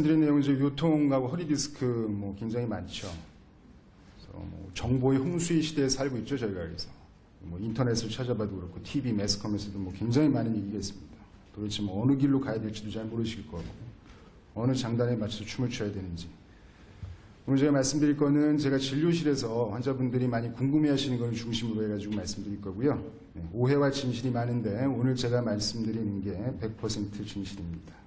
드린 내용은 이제 요통하고 허리디스크 굉장히 많죠. 그래서 정보의 홍수의 시대에 살고 있죠, 저희가. 그래서 인터넷을 찾아봐도 그렇고 TV, 매스컴에서도 굉장히 많은 얘기가 있습니다. 도대체 어느 길로 가야 될지도 잘 모르실 거고 어느 장단에 맞춰서 춤을 춰야 되는지. 오늘 제가 말씀드릴 거는 제가 진료실에서 환자분들이 많이 궁금해하시는 걸 중심으로 해가지고 말씀드릴 거고요. 오해와 진실이 많은데 오늘 제가 말씀드리는 게 100% 진실입니다.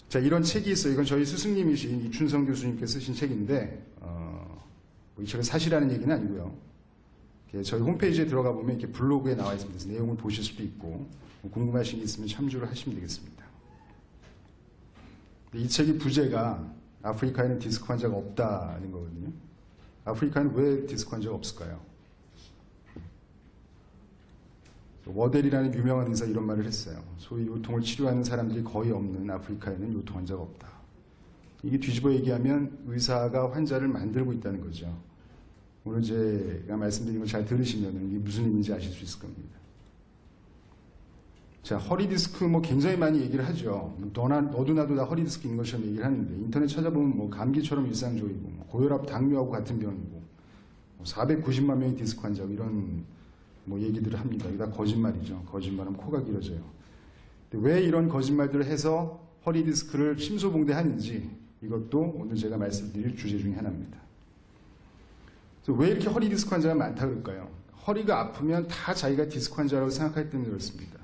자, 이런 책이 있어요. 이건 저희 스승님이신 이춘성 교수님께서 쓰신 책인데 이 책은 사실이라는 얘기는 아니고요. 저희 홈페이지에 들어가 보면 이렇게 블로그에 나와 있습니다. 그래서 내용을 보실 수도 있고 궁금하신 게 있으면 참조를 하시면 되겠습니다. 이 책의 부제가 아프리카에는 디스크 환자가 없다는 거거든요. 아프리카에는 왜 디스크 환자가 없을까요? 워델이라는 유명한 의사 이런 말을 했어요. 소위 요통을 치료하는 사람들이 거의 없는 아프리카에는 요통 환자가 없다. 이게 뒤집어 얘기하면 의사가 환자를 만들고 있다는 거죠. 오늘 제가 말씀드린 걸 잘 들으시면 이게 무슨 의미인지 아실 수 있을 겁니다. 자, 허리디스크 굉장히 많이 얘기를 하죠. 너도 나도 다 허리디스크 있는 것처럼 얘기를 하는데 인터넷 찾아보면 감기처럼 일상적이고 고혈압, 당뇨하고 같은 병이고 490만 명의 디스크 환자 이런 얘기들을 합니다. 이게 다 거짓말이죠. 거짓말하면 코가 길어져요. 근데 왜 이런 거짓말들을 해서 허리디스크를 심소봉대하는지 이것도 오늘 제가 말씀드릴 주제 중에 하나입니다. 그래서 왜 이렇게 허리디스크 환자가 많다 그럴까요? 허리가 아프면 다 자기가 디스크 환자라고 생각하기 때문에 그렇습니다.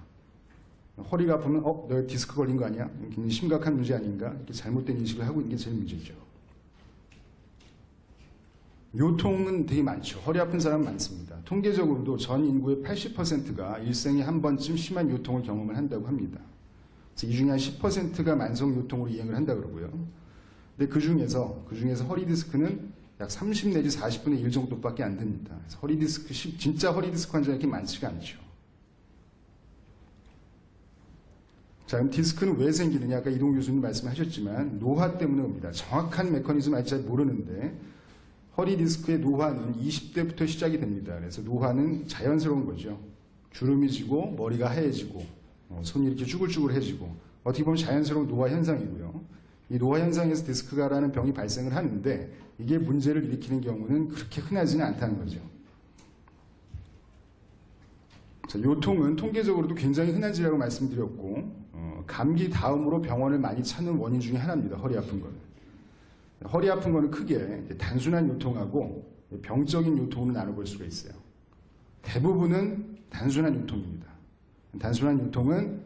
허리가 아프면 내가 디스크 걸린 거 아니야? 굉장히 심각한 문제 아닌가? 이렇게 잘못된 인식을 하고 있는 게 제일 문제죠. 요통은 되게 많죠. 허리 아픈 사람 많습니다. 통계적으로도 전 인구의 80%가 일생에 한 번쯤 심한 요통을 경험을 한다고 합니다. 그래서 이 중에 한 10%가 만성 요통으로 이행을 한다 그러고요. 근데 그 중에서 허리 디스크는 약 30 내지 40분의 1 정도밖에 안 됩니다. 그래서 허리 디스크, 진짜 허리 디스크 환자가 이렇게 많지가 않죠. 자, 그럼 디스크는 왜 생기느냐? 아까 이동우 교수님 말씀하셨지만 노화 때문에 옵니다. 정확한 메커니즘 아직 잘 모르는데 허리 디스크의 노화는 20대부터 시작이 됩니다. 그래서 노화는 자연스러운 거죠. 주름이 지고 머리가 하얘지고 손이 이렇게 쭈글쭈글해지고 어떻게 보면 자연스러운 노화 현상이고요. 이 노화 현상에서 디스크가라는 병이 발생을 하는데 이게 문제를 일으키는 경우는 그렇게 흔하지는 않다는 거죠. 자, 요통은 통계적으로도 굉장히 흔한 질이라고 말씀드렸고 감기 다음으로 병원을 많이 찾는 원인 중에 하나입니다. 허리 아픈 거는. 허리 아픈 거는 크게 단순한 요통하고 병적인 요통으로 나눠볼 수가 있어요. 대부분은 단순한 요통입니다. 단순한 요통은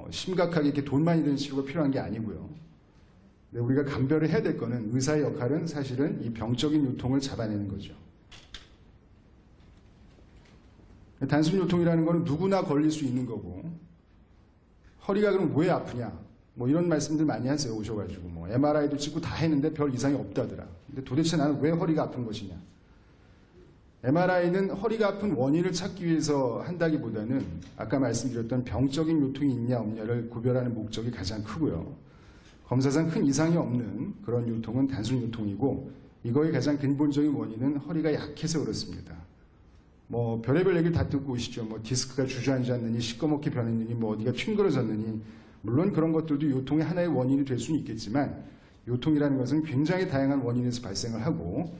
심각하게 이렇게 돈 많이 드는 치료가 필요한 게 아니고요. 근데 우리가 감별을 해야 될 거는 의사의 역할은 사실은 이 병적인 요통을 잡아내는 거죠. 단순 요통이라는 거는 누구나 걸릴 수 있는 거고 허리가 그럼 왜 아프냐? 이런 말씀들 많이 하세요. 오셔가지고 MRI도 찍고 다 했는데 별 이상이 없다더라. 근데 도대체 나는 왜 허리가 아픈 것이냐? MRI는 허리가 아픈 원인을 찾기 위해서 한다기보다는 아까 말씀드렸던 병적인 요통이 있냐 없냐를 구별하는 목적이 가장 크고요. 검사상 큰 이상이 없는 그런 요통은 단순 요통이고 이거의 가장 근본적인 원인은 허리가 약해서 그렇습니다. 별의별 얘기를 다 듣고 오시죠. 디스크가 주저앉았느니 시꺼멓게 변했느니 어디가 튕그러졌느니 물론 그런 것들도 요통의 하나의 원인이 될 수는 있겠지만 요통이라는 것은 굉장히 다양한 원인에서 발생을 하고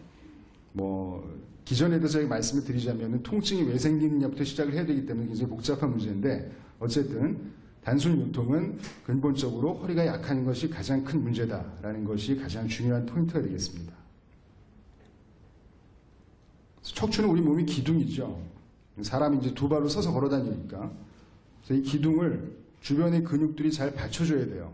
기존에도 제가 말씀을 드리자면 통증이 왜 생기느냐부터 시작을 해야 되기 때문에 굉장히 복잡한 문제인데 어쨌든 단순 요통은 근본적으로 허리가 약한 것이 가장 큰 문제다라는 것이 가장 중요한 포인트가 되겠습니다. 척추는 우리 몸이 기둥이죠. 사람이 이제 두 발로 서서 걸어 다니니까 이 기둥을 주변의 근육들이 잘 받쳐줘야 돼요.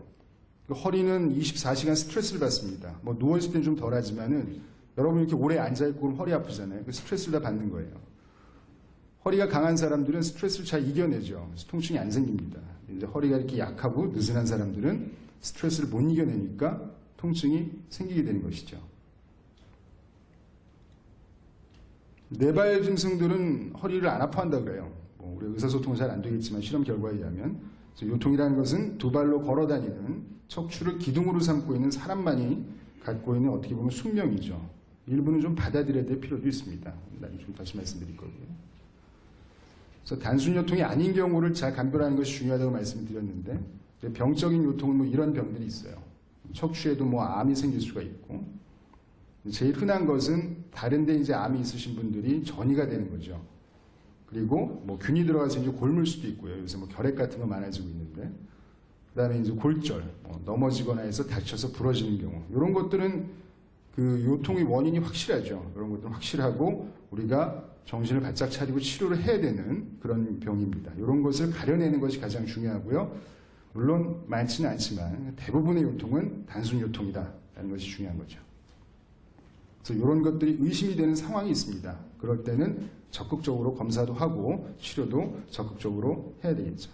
허리는 24시간 스트레스를 받습니다. 누워있을 때는 좀 덜하지만은 여러분 이렇게 오래 앉아있고 그럼 허리 아프잖아요. 그 스트레스를 다 받는 거예요. 허리가 강한 사람들은 스트레스를 잘 이겨내죠. 그래서 통증이 안 생깁니다. 이제 허리가 이렇게 약하고 느슨한 사람들은 스트레스를 못 이겨내니까 통증이 생기게 되는 것이죠. 뇌발 증상들은 허리를 안 아파한다 그래요. 우리 의사소통은 잘 안 되겠지만 실험 결과에 의하면 요통이라는 것은 두 발로 걸어 다니는 척추를 기둥으로 삼고 있는 사람만이 갖고 있는 어떻게 보면 숙명이죠. 일부는 좀 받아들여야 될 필요도 있습니다. 나중에 좀 다시 말씀드릴 거고요. 그래서 단순 요통이 아닌 경우를 잘 감별하는 것이 중요하다고 말씀드렸는데 병적인 요통은 뭐 이런 병들이 있어요. 척추에도 뭐 암이 생길 수가 있고, 제일 흔한 것은 다른데 이제 암이 있으신 분들이 전이가 되는 거죠. 그리고 뭐 균이 들어가서 이제 곪을 수도 있고요. 요새 뭐 결핵 같은 거 많아지고 있는데, 그다음에 이제 골절, 넘어지거나 해서 다쳐서 부러지는 경우, 이런 것들은 그 요통의 원인이 확실하죠. 이런 것들은 확실하고 우리가 정신을 바짝 차리고 치료를 해야 되는 그런 병입니다. 이런 것을 가려내는 것이 가장 중요하고요. 물론 많지는 않지만 대부분의 요통은 단순 요통이다라는 것이 중요한 거죠. 그래서 이런 것들이 의심이 되는 상황이 있습니다. 그럴 때는 적극적으로 검사도 하고 치료도 적극적으로 해야 되겠죠.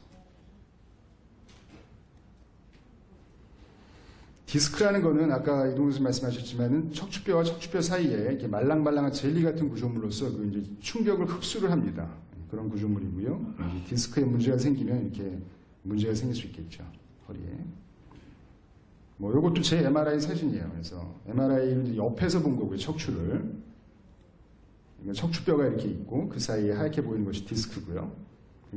디스크라는 거는 아까 이동훈 선생님 말씀하셨지만은 척추뼈와 척추뼈 사이에 이렇게 말랑말랑한 젤리 같은 구조물로서 그 이제 충격을 흡수를 합니다. 그런 구조물이고요. 디스크에 문제가 생기면 이렇게 문제가 생길 수 있겠죠. 허리에. 뭐 이것도 제 MRI 사진이에요. 그래서 MRI를 옆에서 본 거고요. 척추를. 척추뼈가 이렇게 있고 그 사이에 하얗게 보이는 것이 디스크고요.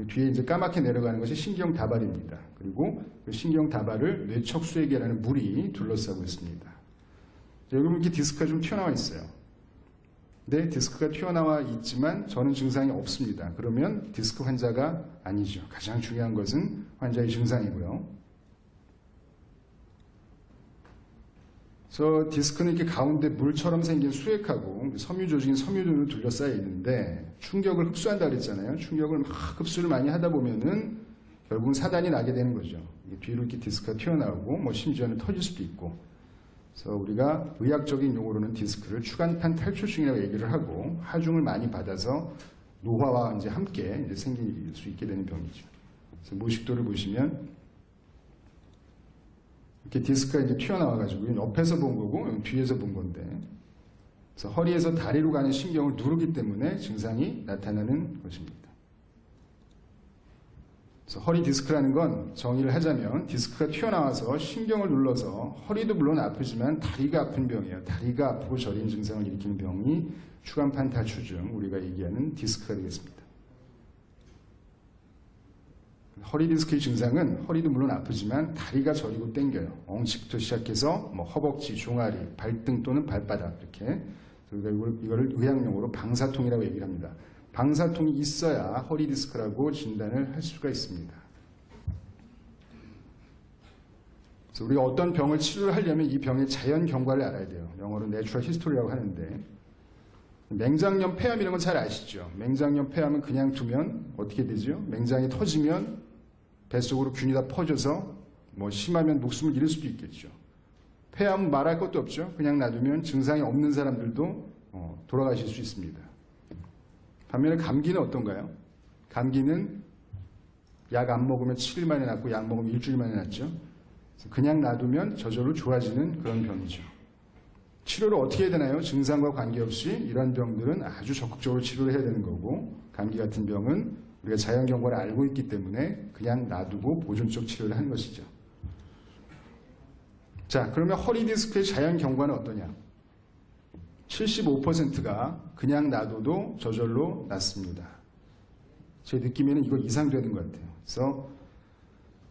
뒤에 이제 까맣게 내려가는 것이 신경 다발입니다. 그리고 그 신경 다발을 뇌척수액이라는 물이 둘러싸고 있습니다. 여기 보면 이렇게 디스크가 좀 튀어나와 있어요. 근데 디스크가 튀어나와 있지만 저는 증상이 없습니다. 그러면 디스크 환자가 아니죠. 가장 중요한 것은 환자의 증상이고요. 그래서 디스크는 이렇게 가운데 물처럼 생긴 수액하고 섬유 조직인 섬유등으로 둘러싸여 있는데 충격을 흡수한다 그랬잖아요. 충격을 막 흡수를 많이 하다 보면은 결국은 사단이 나게 되는 거죠. 뒤로 이렇게 디스크가 튀어나오고 뭐 심지어는 터질 수도 있고. 그래서 우리가 의학적인 용어로는 디스크를 추간판 탈출증이라고 얘기를 하고 하중을 많이 받아서 노화와 이제 함께 이제 생길 수 있게 되는 병이죠. 그래서 모식도를 보시면 이렇게 디스크가 이제 튀어나와가지고 옆에서 본 거고 뒤에서 본 건데, 그래서 허리에서 다리로 가는 신경을 누르기 때문에 증상이 나타나는 것입니다. 그래서 허리 디스크라는 건 정의를 하자면 디스크가 튀어나와서 신경을 눌러서 허리도 물론 아프지만 다리가 아픈 병이에요. 다리가 아프고 저린 증상을 일으키는 병이 추간판 탈출증, 우리가 얘기하는 디스크가 되겠습니다. 허리 디스크의 증상은 허리도 물론 아프지만 다리가 저리고 땡겨요. 엉치부터 시작해서 뭐 허벅지, 종아리, 발등 또는 발바닥 이렇게. 우리가 이거를 의학용어로 방사통이라고 얘기를 합니다. 방사통이 있어야 허리 디스크라고 진단을 할 수가 있습니다. 그래서 우리가 어떤 병을 치료를 하려면 이 병의 자연 경과를 알아야 돼요. 영어로 내추럴 히스토리라고 하는데, 맹장염, 폐암 이런 건 잘 아시죠? 맹장염, 폐암은 그냥 두면 어떻게 되죠? 맹장이 터지면 뱃속으로 균이 다 퍼져서 뭐 심하면 목숨을 잃을 수도 있겠죠. 폐암은 말할 것도 없죠. 그냥 놔두면 증상이 없는 사람들도 돌아가실 수 있습니다. 반면에 감기는 어떤가요? 감기는 약 안 먹으면 7일 만에 낫고 약 먹으면 일주일 만에 낫죠. 그냥 놔두면 저절로 좋아지는 그런 병이죠. 치료를 어떻게 해야 되나요? 증상과 관계없이 이런 병들은 아주 적극적으로 치료를 해야 되는 거고, 감기 같은 병은 우리가 자연 경과를 알고 있기 때문에 그냥 놔두고 보존적 치료를 하는 것이죠. 자, 그러면 허리 디스크의 자연 경과는 어떠냐? 75%가 그냥 놔둬도 저절로 낫습니다. 제 느낌에는 이거 이상 되는 것 같아요. 그래서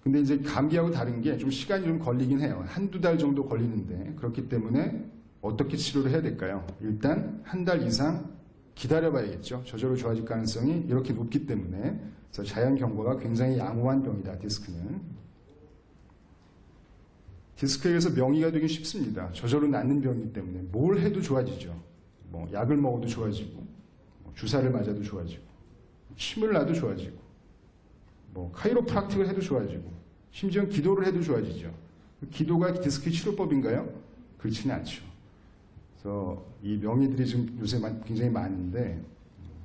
근데 이제 감기하고 다른 게 좀 시간이 좀 걸리긴 해요. 한두 달 정도 걸리는데, 그렇기 때문에 어떻게 치료를 해야 될까요? 일단 한 달 이상 기다려봐야겠죠. 저절로 좋아질 가능성이 이렇게 높기 때문에. 그래서 자연 경과가 굉장히 양호한 병이다, 디스크는. 디스크에 의해서 명의가 되기 쉽습니다. 저절로 낫는 병이기 때문에 뭘 해도 좋아지죠. 뭐 약을 먹어도 좋아지고, 주사를 맞아도 좋아지고, 침을 놔도 좋아지고, 뭐 카이로프락틱을 해도 좋아지고, 심지어 기도를 해도 좋아지죠. 기도가 디스크 치료법인가요? 그렇지는 않죠. 그래서 이 명의들이 지금 요새 굉장히 많은데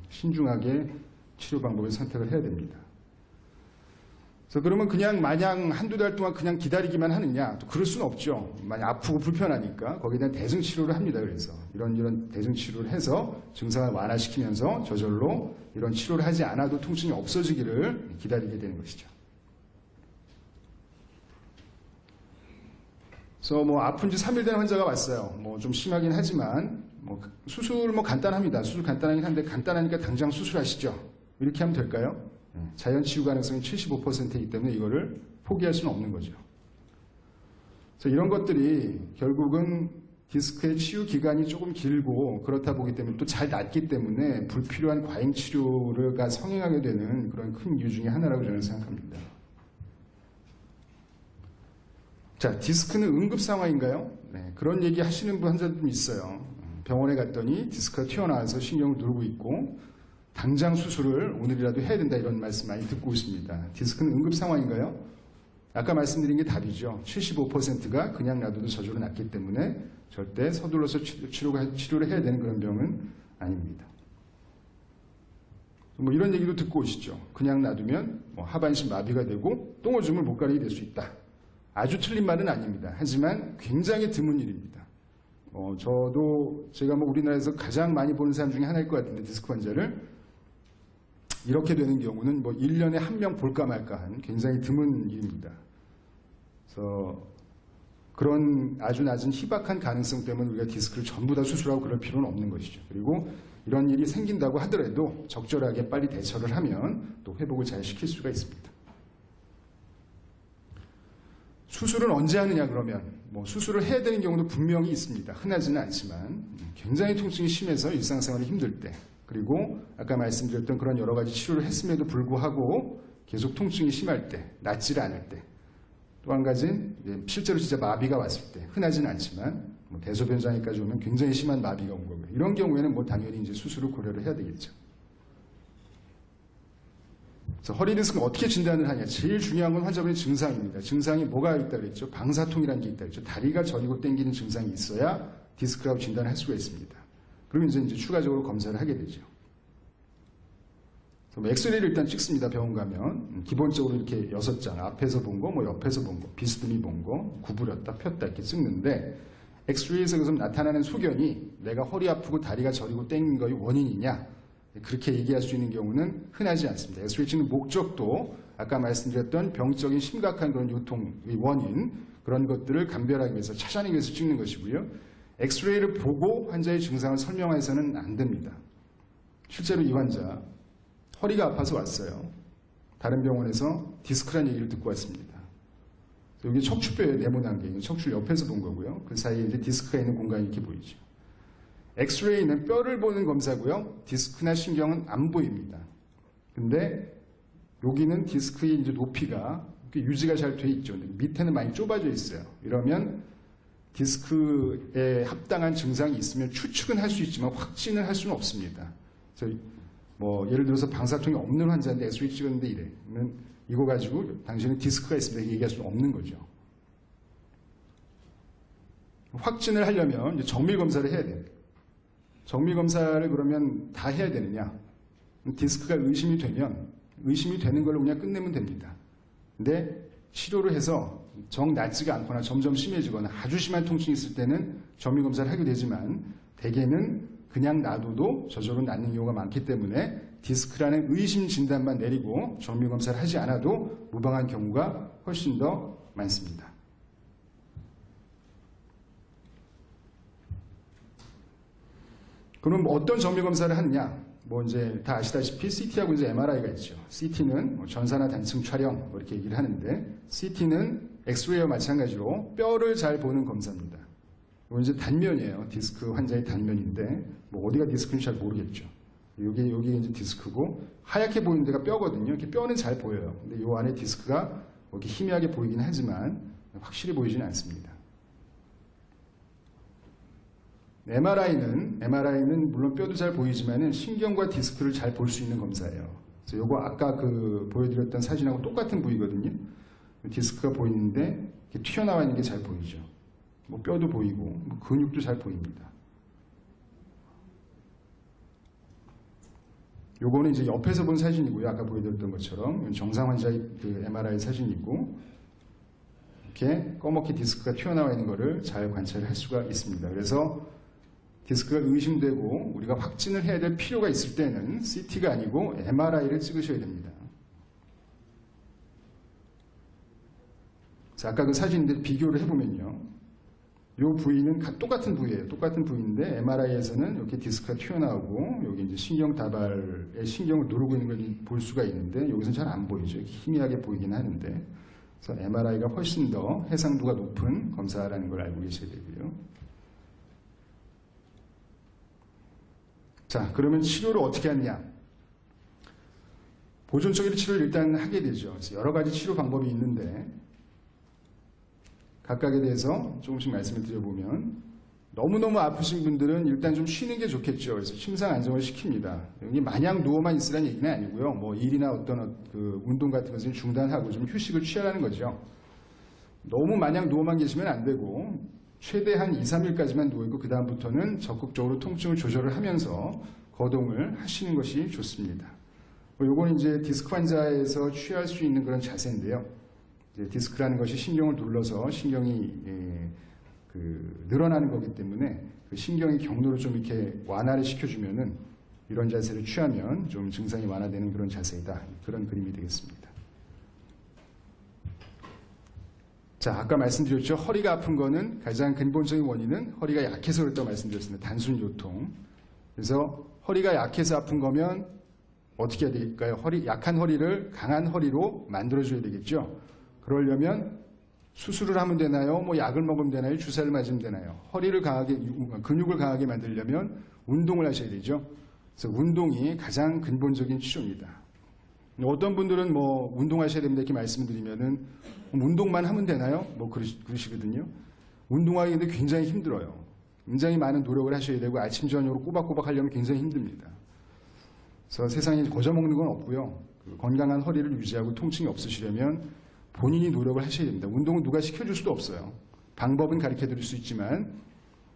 신중하게 치료 방법을 선택을 해야 됩니다. 그래서 그러면 그냥 마냥 한두 달 동안 그냥 기다리기만 하느냐? 또 그럴 수는 없죠. 많이 아프고 불편하니까 거기에 대한 대증 치료를 합니다. 그래서 이런 대증 치료를 해서 증상을 완화시키면서 저절로 이런 치료를 하지 않아도 통증이 없어지기를 기다리게 되는 것이죠. 그래서 뭐 아픈 지 3일 된 환자가 왔어요. 뭐 좀 심하긴 하지만 뭐 수술 뭐 간단합니다. 수술 간단하긴 한데 간단하니까 당장 수술하시죠. 이렇게 하면 될까요? 자연 치유 가능성이 75%이기 때문에 이거를 포기할 수는 없는 거죠. 그래서 이런 것들이 결국은 디스크의 치유 기간이 조금 길고 그렇다 보기 때문에 또 잘 낫기 때문에 불필요한 과잉 치료가 성행하게 되는 그런 큰 이유 중에 하나라고 저는 생각합니다. 자, 디스크는 응급 상황인가요? 네, 그런 얘기 하시는 분 환자도 있어요. 병원에 갔더니 디스크가 튀어나와서 신경을 누르고 있고 당장 수술을 오늘이라도 해야 된다 이런 말씀 많이 듣고 있습니다. 디스크는 응급 상황인가요? 아까 말씀드린 게 답이죠. 75%가 그냥 놔둬도 저절로 낫기 때문에 절대 서둘러서 치료를 해야 되는 그런 병은 아닙니다. 뭐 이런 얘기도 듣고 오시죠. 그냥 놔두면 뭐 하반신 마비가 되고 똥오줌을 못 가리게 될 수 있다. 아주 틀린 말은 아닙니다. 하지만 굉장히 드문 일입니다. 저도 제가 뭐 우리나라에서 가장 많이 보는 사람 중에 하나일 것 같은데 디스크 환자를 이렇게 되는 경우는 뭐 1년에 한 명 볼까 말까 한 굉장히 드문 일입니다. 그래서 그런 아주 낮은 희박한 가능성 때문에 우리가 디스크를 전부 다 수술하고 그럴 필요는 없는 것이죠. 그리고 이런 일이 생긴다고 하더라도 적절하게 빨리 대처를 하면 또 회복을 잘 시킬 수가 있습니다. 수술은 언제 하느냐 그러면 뭐 수술을 해야 되는 경우도 분명히 있습니다. 흔하지는 않지만 굉장히 통증이 심해서 일상생활이 힘들 때 그리고 아까 말씀드렸던 그런 여러 가지 치료를 했음에도 불구하고 계속 통증이 심할 때, 낫지를 않을 때 또 한 가지는 실제로 진짜 마비가 왔을 때 흔하지는 않지만 뭐 대소변 장애까지 오면 굉장히 심한 마비가 온 거고요. 이런 경우에는 뭐 당연히 이제 수술을 고려를 해야 되겠죠. 그래서 허리 디스크는 어떻게 진단을 하냐? 제일 중요한 건 환자분의 증상입니다. 증상이 뭐가 있다 그랬죠? 방사통이라는 게 있다 그랬죠? 다리가 저리고 당기는 증상이 있어야 디스크라고 진단을 할 수가 있습니다. 그러면 이제 추가적으로 검사를 하게 되죠. 엑스레이를 일단 찍습니다. 병원 가면 기본적으로 이렇게 6장 앞에서 본 거, 뭐 옆에서 본 거, 비스듬히 본 거, 구부렸다 폈다 이렇게 찍는데 엑스레이에서 그래서 나타나는 소견이 내가 허리 아프고 다리가 저리고 땡긴 거의 원인이냐 그렇게 얘기할 수 있는 경우는 흔하지 않습니다. 엑스레이 찍는 목적도 아까 말씀드렸던 병적인 심각한 그런 요통의 원인 그런 것들을 감별하기 위해서 찾아내기 위해서 찍는 것이고요. 엑스레이를 보고 환자의 증상을 설명해서는 안 됩니다. 실제로 이 환자 허리가 아파서 왔어요. 다른 병원에서 디스크라는 얘기를 듣고 왔습니다. 여기 척추뼈에 네모난 게 척추를 옆에서 본 거고요. 그 사이에 이제 디스크가 있는 공간이 이렇게 보이죠. 엑스레이는 뼈를 보는 검사고요. 디스크나 신경은 안 보입니다. 근데 여기는 디스크의 이제 높이가 유지가 잘 돼 있죠. 근데 밑에는 많이 좁아져 있어요. 이러면 디스크에 합당한 증상이 있으면 추측은 할 수 있지만 확진을 할 수는 없습니다. 그래서 뭐 예를 들어서 방사통이 없는 환자인데 엑스레이 찍었는데 이래. 그러면 이거 가지고 당신은 디스크가 있습니다. 얘기할 수는 없는 거죠. 확진을 하려면 이제 정밀 검사를 해야 돼요. 정밀 검사를 그러면 다 해야 되느냐? 디스크가 의심이 되는 걸로 그냥 끝내면 됩니다. 근데 치료를 해서 정 낫지가 않거나 점점 심해지거나 아주 심한 통증이 있을 때는 정밀 검사를 하게 되지만 대개는 그냥 놔둬도 저절로 낫는 경우가 많기 때문에 디스크라는 의심 진단만 내리고 정밀 검사를 하지 않아도 무방한 경우가 훨씬 더 많습니다. 그럼 어떤 정밀 검사를 하느냐? 뭐 이제 다 아시다시피 CT하고 이제 MRI가 있죠. CT는 뭐 전산화 단층 촬영 뭐 이렇게 얘기를 하는데 CT는 엑스레이와 마찬가지로 뼈를 잘 보는 검사입니다. 이건 이제 단면이에요. 디스크 환자의 단면인데 뭐 어디가 디스크인지 잘 모르겠죠. 여기 이제 디스크고 하얗게 보이는 데가 뼈거든요. 이렇게 뼈는 잘 보여요. 근데 이 안에 디스크가 이렇게 희미하게 보이긴 하지만 확실히 보이지는 않습니다. MRI는 물론 뼈도 잘 보이지만은 신경과 디스크를 잘 볼 수 있는 검사예요. 그래서 이거 아까 그 보여드렸던 사진하고 똑같은 부위거든요. 디스크가 보이는데 이렇게 튀어나와 있는 게 잘 보이죠. 뭐 뼈도 보이고 뭐 근육도 잘 보입니다. 요거는 이제 옆에서 본 사진이고요. 아까 보여드렸던 것처럼 정상 환자의 그 MRI 사진이고 이렇게 꺼멓게 디스크가 튀어나와 있는 것을 잘 관찰할 수가 있습니다. 그래서 디스크가 의심되고 우리가 확진을 해야 될 필요가 있을 때는 CT가 아니고 MRI를 찍으셔야 됩니다. 자, 아까 그 사진인데 비교를 해보면요. 이 부위는 똑같은 부위예요. 똑같은 부위인데 MRI에서는 이렇게 디스크가 튀어나오고 여기 이제 신경 다발에 신경을 누르고 있는 걸 볼 수가 있는데 여기서는 잘 안 보이죠. 희미하게 보이긴 하는데 그래서 MRI가 훨씬 더 해상도가 높은 검사라는 걸 알고 계셔야 되고요. 자, 그러면 치료를 어떻게 하느냐? 보존적인 치료를 일단 하게 되죠. 그래서 여러 가지 치료 방법이 있는데 각각에 대해서 조금씩 말씀을 드려보면 너무너무 아프신 분들은 일단 좀 쉬는 게 좋겠죠. 그래서 심상 안정을 시킵니다. 여기 마냥 누워만 있으라는 얘기는 아니고요. 뭐 일이나 어떤 그 운동 같은 것을 중단하고 좀 휴식을 취하라는 거죠. 너무 마냥 누워만 계시면 안 되고 최대한 2, 3일까지만 누워있고 그 다음부터는 적극적으로 통증을 조절을 하면서 거동을 하시는 것이 좋습니다. 요건 이제 디스크 환자에서 취할 수 있는 그런 자세인데요. 이제 디스크라는 것이 신경을 눌러서 신경이 늘어나는 거기 때문에 그 신경의 경로를 좀 이렇게 완화를 시켜주면은 이런 자세를 취하면 좀 증상이 완화되는 그런 자세이다. 그런 그림이 되겠습니다. 자, 아까 말씀드렸죠. 허리가 아픈 거는 가장 근본적인 원인은 허리가 약해서 그렇다고 말씀드렸습니다. 단순 요통. 그래서 허리가 약해서 아픈 거면 어떻게 해야 될까요? 약한 허리를 강한 허리로 만들어줘야 되겠죠. 그러려면 수술을 하면 되나요? 뭐 약을 먹으면 되나요? 주사를 맞으면 되나요? 근육을 강하게 만들려면 운동을 하셔야 되죠. 그래서 운동이 가장 근본적인 치료입니다. 어떤 분들은 뭐 운동하셔야 됩니다 이렇게 말씀을 드리면은 운동만 하면 되나요? 뭐 그러시거든요. 운동하기 근데 굉장히 힘들어요. 굉장히 많은 노력을 하셔야 되고 아침 저녁으로 꼬박꼬박 하려면 굉장히 힘듭니다. 그래서 세상에 거저먹는 건 없고요. 건강한 허리를 유지하고 통증이 없으시려면 본인이 노력을 하셔야 됩니다. 운동은 누가 시켜줄 수도 없어요. 방법은 가르쳐 드릴 수 있지만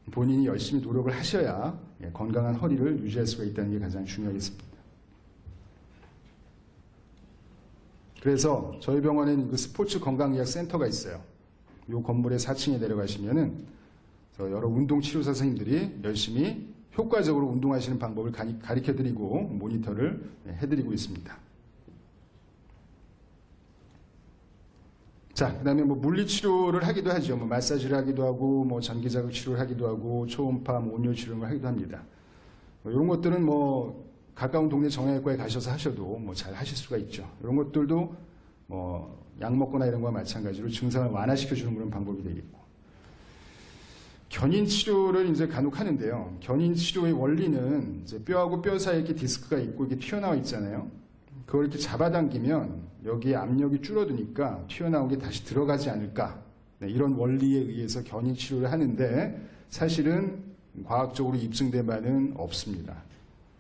본인이 열심히 노력을 하셔야 건강한 허리를 유지할 수가 있다는 게 가장 중요하겠습니다. 그래서 저희 병원에는 그 스포츠 건강의학 센터가 있어요. 이 건물의 4층에 내려가시면은 여러 운동치료사 선생님들이 열심히 효과적으로 운동하시는 방법을 가르쳐 드리고 모니터를 해드리고 있습니다. 자, 그 다음에 뭐 물리치료를 하기도 하죠. 뭐 마사지를 하기도 하고, 뭐 전기자극 치료를 하기도 하고, 초음파, 온열 치료를 하기도 합니다. 이런 것들은 뭐 가까운 동네 정형외과에 가셔서 하셔도 뭐 잘 하실 수가 있죠. 이런 것들도 뭐 약 먹거나 이런 거와 마찬가지로 증상을 완화시켜주는 그런 방법이 되겠고. 견인 치료를 이제 간혹 하는데요. 견인 치료의 원리는 이제 뼈하고 뼈 사이에 이렇게 디스크가 있고 이게 튀어나와 있잖아요. 그걸 이렇게 잡아당기면 여기에 압력이 줄어드니까 튀어나온 게 다시 들어가지 않을까. 네, 이런 원리에 의해서 견인 치료를 하는데 사실은 과학적으로 입증된 바는 없습니다.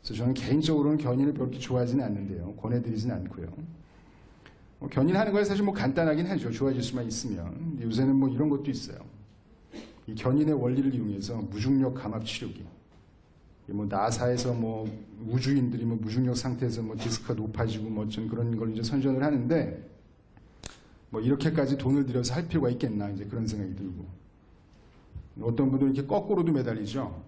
그래서 저는 개인적으로는 견인을 그렇게 좋아하지는 않는데요. 권해드리지는 않고요. 견인하는 거에 사실 뭐 간단하긴 하죠. 좋아질 수만 있으면. 요새는 뭐 이런 것도 있어요. 이 견인의 원리를 이용해서 무중력 감압 치료기. 뭐 나사에서 뭐 우주인들이 뭐 무중력 상태에서 뭐 디스크가 높아지고 뭐 좀 그런 걸 이제 선전을 하는데 뭐 이렇게까지 돈을 들여서 할 필요가 있겠나 이제 그런 생각이 들고 어떤 분들은 이렇게 거꾸로도 매달리죠.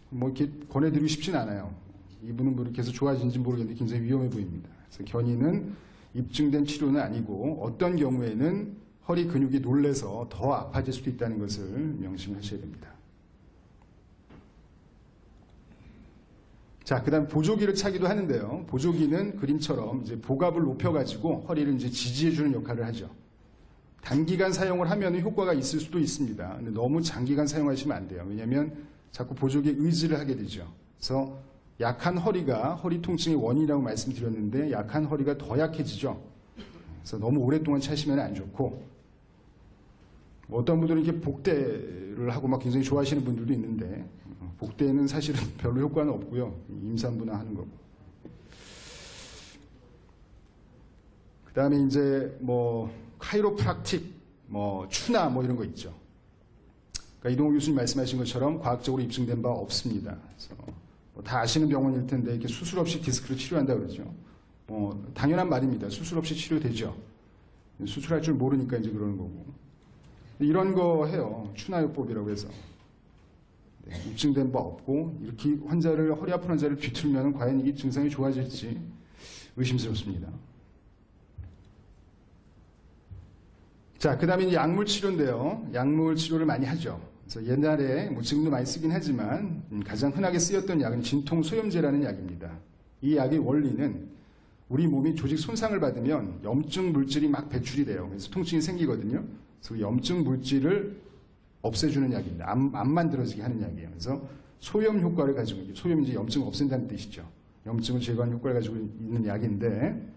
뭐 이렇게 권해드리고 싶진 않아요. 이분은 뭐 이렇게 해서 좋아지는지 모르겠는데 굉장히 위험해 보입니다. 그래서 견인은 입증된 치료는 아니고 어떤 경우에는 허리 근육이 놀래서 더 아파질 수도 있다는 것을 명심하셔야 됩니다. 자, 그 다음 보조기를 차기도 하는데요. 보조기는 그림처럼 이제 복압을 높여가지고 허리를 이제 지지해주는 역할을 하죠. 단기간 사용을 하면 효과가 있을 수도 있습니다. 근데 너무 장기간 사용하시면 안 돼요. 왜냐하면 자꾸 보조기에 의지를 하게 되죠. 그래서 약한 허리가 허리 통증의 원인이라고 말씀드렸는데 약한 허리가 더 약해지죠. 그래서 너무 오랫동안 차시면 안 좋고 어떤 분들은 이렇게 복대를 하고 막 굉장히 좋아하시는 분들도 있는데 복대는 사실은 별로 효과는 없고요. 임산부나 하는 거고. 그 다음에 이제 뭐 카이로프락틱, 뭐 추나 뭐 이런 거 있죠. 그러니까 이동욱 교수님 말씀하신 것처럼 과학적으로 입증된 바 없습니다. 그래서 뭐 다 아시는 병원일 텐데 이렇게 수술 없이 디스크를 치료한다 그러죠. 당연한 말입니다. 수술 없이 치료되죠. 수술할 줄 모르니까 이제 그러는 거고. 이런 거 해요. 추나요법이라고 해서. 네, 입증된 바 없고 이렇게 허리 아픈 환자를 뒤틀면 과연 이게 증상이 좋아질지 의심스럽습니다. 자, 그 다음에 약물 치료인데요. 약물 치료를 많이 하죠. 그래서 옛날에 뭐 지금도 많이 쓰긴 하지만 가장 흔하게 쓰였던 약은 진통소염제라는 약입니다. 이 약의 원리는 우리 몸이 조직 손상을 받으면 염증 물질이 막 배출이 돼요. 그래서 통증이 생기거든요. 그래서 그 염증 물질을 없애주는 약입니다. 안 만들어지게 하는 약이에요. 그래서 소염 효과를 가지고 있는, 소염이 이제 염증을 없앤다는 뜻이죠. 염증을 제거하는 효과를 가지고 있는 약인데,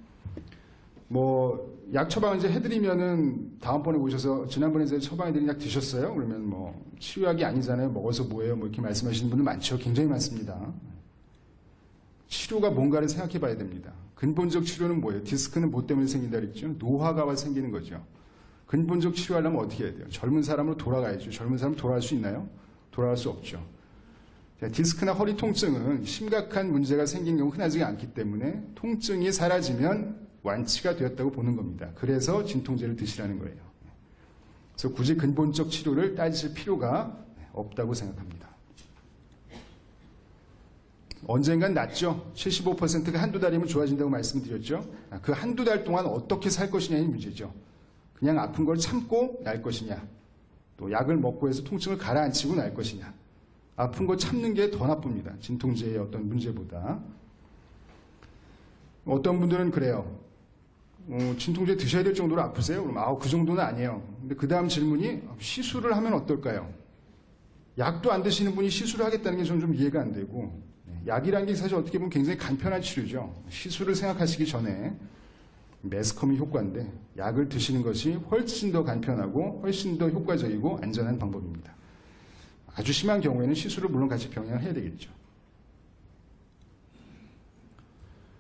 뭐 약 처방을 이제 해드리면은 다음번에 오셔서 지난번에 제가 처방해드린 약 드셨어요? 그러면 뭐 치료약이 아니잖아요. 먹어서 뭐예요? 뭐 이렇게 말씀하시는 분들 많죠. 굉장히 많습니다. 치료가 뭔가를 생각해 봐야 됩니다. 근본적 치료는 뭐예요? 디스크는 뭐 때문에 생긴다 그랬죠? 노화가 와서 생기는 거죠. 근본적 치료하려면 어떻게 해야 돼요? 젊은 사람으로 돌아가야죠. 젊은 사람 돌아갈 수 있나요? 돌아갈 수 없죠. 디스크나 허리 통증은 심각한 문제가 생긴 경우 흔하지 않기 때문에 통증이 사라지면 완치가 되었다고 보는 겁니다. 그래서 진통제를 드시라는 거예요. 그래서 굳이 근본적 치료를 따지실 필요가 없다고 생각합니다. 언젠간 낫죠. 75%가 한두 달이면 좋아진다고 말씀드렸죠. 그 한두 달 동안 어떻게 살 것이냐의 문제죠. 그냥 아픈 걸 참고 날 것이냐, 또 약을 먹고 해서 통증을 가라앉히고 날 것이냐. 아픈 거 참는 게 더 나쁩니다. 진통제의 어떤 문제보다. 어떤 분들은 그래요. 진통제 드셔야 될 정도로 아프세요? 그럼 그 정도는 아니에요. 근데 그 다음 질문이 시술을 하면 어떨까요? 약도 안 드시는 분이 시술을 하겠다는 게 저는 좀 이해가 안 되고, 약이라는 게 사실 어떻게 보면 굉장히 간편한 치료죠. 시술을 생각하시기 전에 매스컴이 효과인데 약을 드시는 것이 훨씬 더 간편하고 훨씬 더 효과적이고 안전한 방법입니다. 아주 심한 경우에는 시술을 물론 같이 병행을 해야 되겠죠.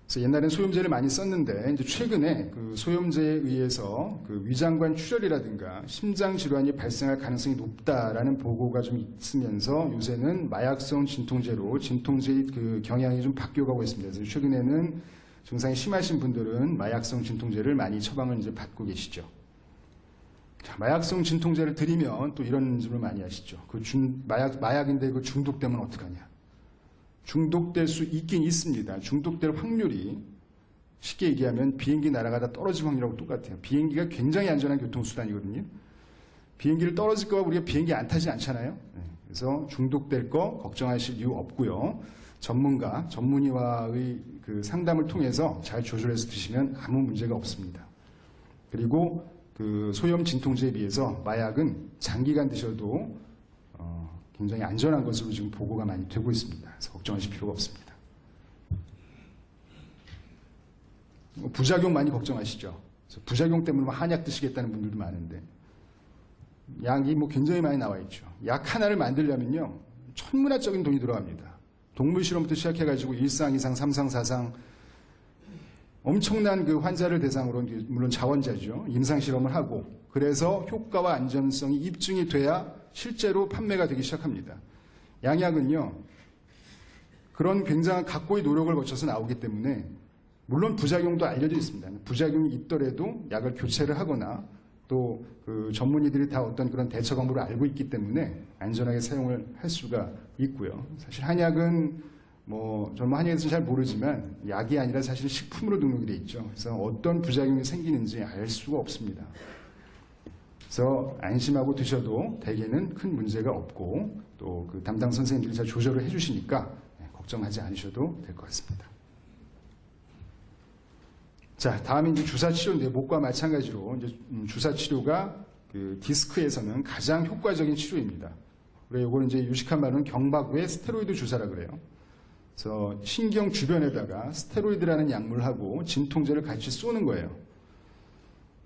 그래서 옛날엔 소염제를 많이 썼는데 이제 최근에 그 소염제에 의해서 그 위장관 출혈이라든가 심장 질환이 발생할 가능성이 높다라는 보고가 좀 있으면서 요새는 마약성 진통제로 진통제의 그 경향이 좀 바뀌어가고 있습니다. 그래서 최근에는 증상이 심하신 분들은 마약성 진통제를 많이 처방을 이제 받고 계시죠. 자, 마약성 진통제를 드리면 또 이런 질문 많이 하시죠. 마약인데 그 중독되면 어떡하냐. 중독될 수 있긴 있습니다. 중독될 확률이 쉽게 얘기하면 비행기 날아가다 떨어질 확률하고 똑같아요. 비행기가 굉장히 안전한 교통수단이거든요. 비행기를 떨어질까 봐 우리가 비행기 안 타지 않잖아요. 그래서 중독될 거 걱정하실 이유 없고요. 전문의와의 그 상담을 통해서 잘 조절해서 드시면 아무 문제가 없습니다. 그리고 그 소염 진통제에 비해서 마약은 장기간 드셔도 굉장히 안전한 것으로 지금 보고가 많이 되고 있습니다. 그래서 걱정하실 필요가 없습니다. 부작용 많이 걱정하시죠. 그래서 부작용 때문에 한약 드시겠다는 분들도 많은데 약이 뭐 굉장히 많이 나와 있죠. 약 하나를 만들려면요 천문학적인 돈이 들어갑니다. 동물 실험부터 시작해가지고 1상, 2상, 3상, 4상 엄청난 그 환자를 대상으로 물론 자원자죠. 임상 실험을 하고 그래서 효과와 안전성이 입증이 돼야 실제로 판매가 되기 시작합니다. 양약은요. 그런 굉장한 각고의 노력을 거쳐서 나오기 때문에 물론 부작용도 알려져 있습니다. 부작용이 있더라도 약을 교체를 하거나 또 그 전문의들이 다 어떤 그런 대처 방법을 알고 있기 때문에 안전하게 사용을 할 수가 있고요. 사실 한약은 저는 한약에 대해서 잘 모르지만 약이 아니라 사실 식품으로 등록이 돼 있죠. 그래서 어떤 부작용이 생기는지 알 수가 없습니다. 그래서 안심하고 드셔도 대개는 큰 문제가 없고 또 그 담당 선생님들이 잘 조절을 해주시니까 걱정하지 않으셔도 될 것 같습니다. 자, 다음에 이제 주사 치료인데 목과 마찬가지로 이제 주사 치료가 그 디스크에서는 가장 효과적인 치료입니다. 그래서 이거는 이제 유식한 말로는 경박 외 스테로이드 주사라 그래요. 그래서 신경 주변에다가 스테로이드라는 약물하고 진통제를 같이 쏘는 거예요.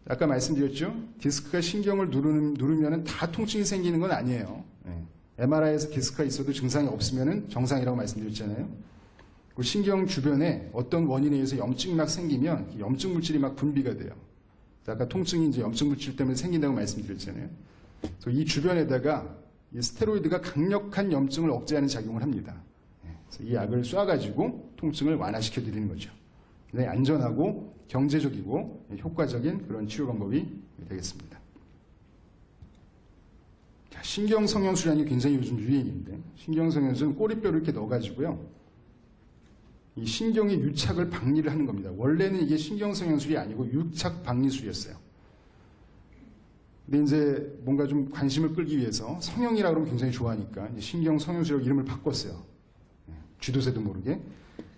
아까 말씀드렸죠? 디스크가 신경을 누르면 다 통증이 생기는 건 아니에요. MRI에서 디스크가 있어도 증상이 없으면 정상이라고 말씀드렸잖아요. 그 신경 주변에 어떤 원인에 의해서 염증이 막 생기면 염증 물질이 막 분비가 돼요. 아까 통증이 이제 염증 물질 때문에 생긴다고 말씀드렸잖아요. 그래서 이 주변에다가 이 스테로이드가 강력한 염증을 억제하는 작용을 합니다. 그래서 이 약을 쏴가지고 통증을 완화시켜 드리는 거죠. 굉장히 안전하고 경제적이고 효과적인 그런 치료 방법이 되겠습니다. 자, 신경성형술이라는 게 굉장히 요즘 유행인데 신경성형술은 꼬리뼈를 이렇게 넣어가지고요. 이 신경의 유착을 박리를 하는 겁니다. 원래는 이게 신경성형술이 아니고 유착 박리술이었어요. 근데 이제 뭔가 좀 관심을 끌기 위해서 성형이라 그러면 굉장히 좋아하니까 신경성형술이라고 이름을 바꿨어요. 쥐도새도 모르게.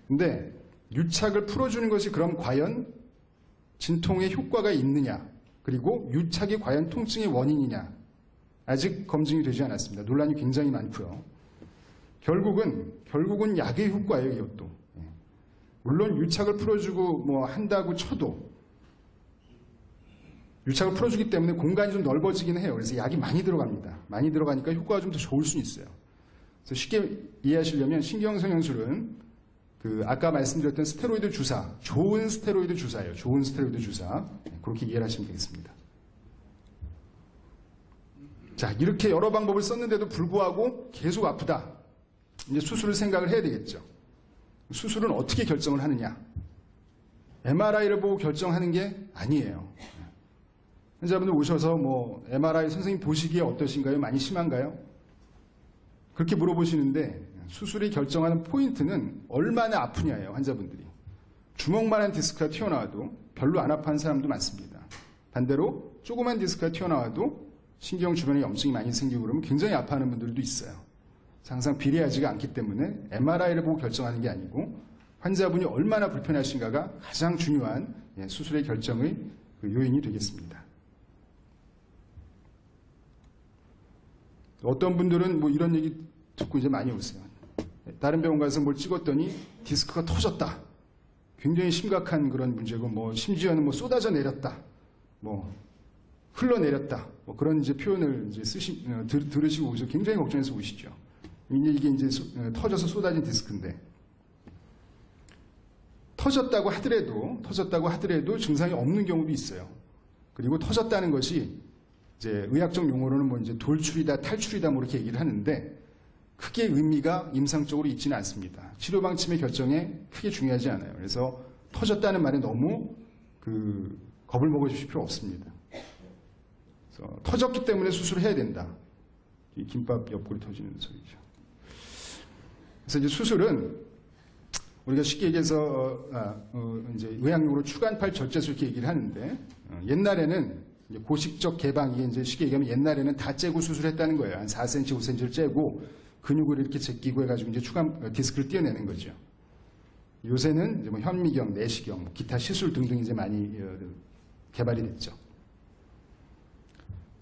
근데 유착을 풀어주는 것이 그럼 과연 진통에 효과가 있느냐, 그리고 유착이 과연 통증의 원인이냐, 아직 검증이 되지 않았습니다. 논란이 굉장히 많고요. 결국은 약의 효과예요, 이것도. 물론 유착을 풀어주고 뭐 한다고 쳐도 유착을 풀어주기 때문에 공간이 좀 넓어지긴 해요. 그래서 약이 많이 들어갑니다. 많이 들어가니까 효과가 좀 더 좋을 수는 있어요. 그래서 쉽게 이해하시려면 신경성형술은 아까 말씀드렸던 스테로이드 주사, 좋은 스테로이드 주사예요. 좋은 스테로이드 주사. 그렇게 이해를 하시면 되겠습니다. 자, 이렇게 여러 방법을 썼는데도 불구하고 계속 아프다. 이제 수술을 생각을 해야 되겠죠. 수술은 어떻게 결정을 하느냐? MRI를 보고 결정하는 게 아니에요. 환자분들 오셔서 뭐 MRI 선생님 보시기에 어떠신가요? 많이 심한가요? 그렇게 물어보시는데 수술이 결정하는 포인트는 얼마나 아프냐예요. 환자분들이. 주먹만한 디스크가 튀어나와도 별로 안 아파하는 사람도 많습니다. 반대로 조그만 디스크가 튀어나와도 신경 주변에 염증이 많이 생기고 그러면 굉장히 아파하는 분들도 있어요. 항상 비례하지가 않기 때문에 MRI를 보고 결정하는 게 아니고 환자분이 얼마나 불편하신가가 가장 중요한 수술의 결정의 요인이 되겠습니다. 어떤 분들은 뭐 이런 얘기 듣고 이제 많이 오세요. 다른 병원 가서 뭘 찍었더니 디스크가 터졌다. 굉장히 심각한 그런 문제고, 뭐 심지어는 뭐 쏟아져 내렸다, 뭐 흘러내렸다, 뭐 그런 이제 표현을 이제 들으시고 오셔서 굉장히 걱정해서 오시죠. 이게 이제 터져서 쏟아진 디스크인데, 터졌다고 하더라도 증상이 없는 경우도 있어요. 그리고 터졌다는 것이 이제 의학적 용어로는 뭐 이제 돌출이다, 탈출이다, 뭐 이렇게 얘기를 하는데 크게 의미가 임상적으로 있지는 않습니다. 치료 방침의 결정에 크게 중요하지 않아요. 그래서 터졌다는 말에 너무 겁을 먹어주실 필요 없습니다. 그래서 터졌기 때문에 수술을 해야 된다. 이 김밥 옆구리 터지는 소리죠. 그래서 이제 수술은 우리가 쉽게 얘기해서 이제 의학용어로 추간팔 절제술 이렇게 얘기를 하는데, 옛날에는 이제 고식적 개방, 이게 이제 쉽게 얘기하면 옛날에는 다 째고 수술했다는 거예요. 한 4cm, 5cm를 째고 근육을 이렇게 제끼고 해가지고 이제 디스크를 떼어내는 거죠. 요새는 이제 뭐 현미경, 내시경, 기타 시술 등등 이제 많이 개발이 됐죠.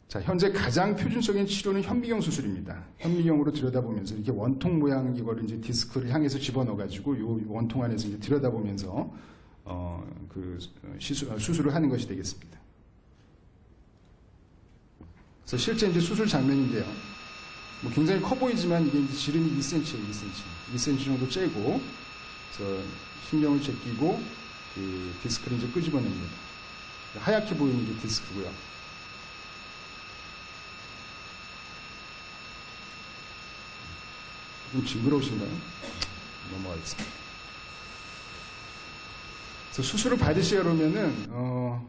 자, 현재 가장 표준적인 치료는 현미경 수술입니다. 현미경으로 들여다보면서 이렇게 원통 모양 이거를 이제 디스크를 향해서 집어넣어가지고 요 원통 안에서 이제 들여다보면서 수술을 하는 것이 되겠습니다. 그래서 실제 이제 수술 장면인데요. 뭐 굉장히 커 보이지만 이게 이제 지름이 2cm예요, 2cm 정도 째고, 그래서 신경을 제끼고 디스크를 이제 끄집어냅니다. 하얗게 보이는 게 디스크고요. 좀 징그러우신가요? 넘어가겠습니다. 그래서 수술을 받으시려면은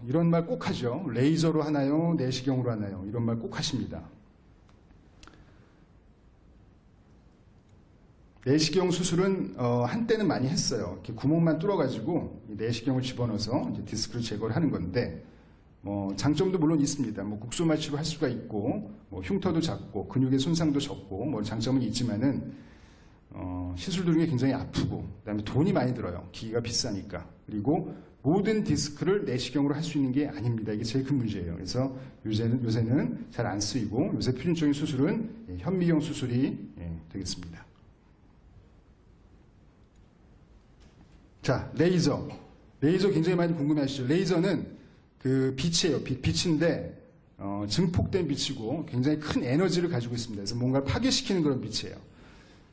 이런 말 꼭 하죠. 레이저로 하나요? 내시경으로 하나요? 이런 말 꼭 하십니다. 내시경 수술은 한때는 많이 했어요. 이렇게 구멍만 뚫어가지고 내시경을 집어넣어서 이제 디스크를 제거를 하는 건데, 장점도 물론 있습니다. 뭐 국소 마취로 할 수가 있고, 뭐 흉터도 작고, 근육의 손상도 적고, 뭐 장점은 있지만은 시술도 중에 굉장히 아프고, 그다음에 돈이 많이 들어요. 기기가 비싸니까. 그리고 모든 디스크를 내시경으로 할 수 있는 게 아닙니다. 이게 제일 큰 문제예요. 그래서 요새는 잘 안 쓰이고, 요새 표준적인 수술은 현미경 수술이 되겠습니다. 자, 레이저. 레이저 굉장히 많이 궁금해하시죠. 레이저는 빛이에요. 빛인데 증폭된 빛이고 굉장히 큰 에너지를 가지고 있습니다. 그래서 뭔가를 파괴시키는 그런 빛이에요.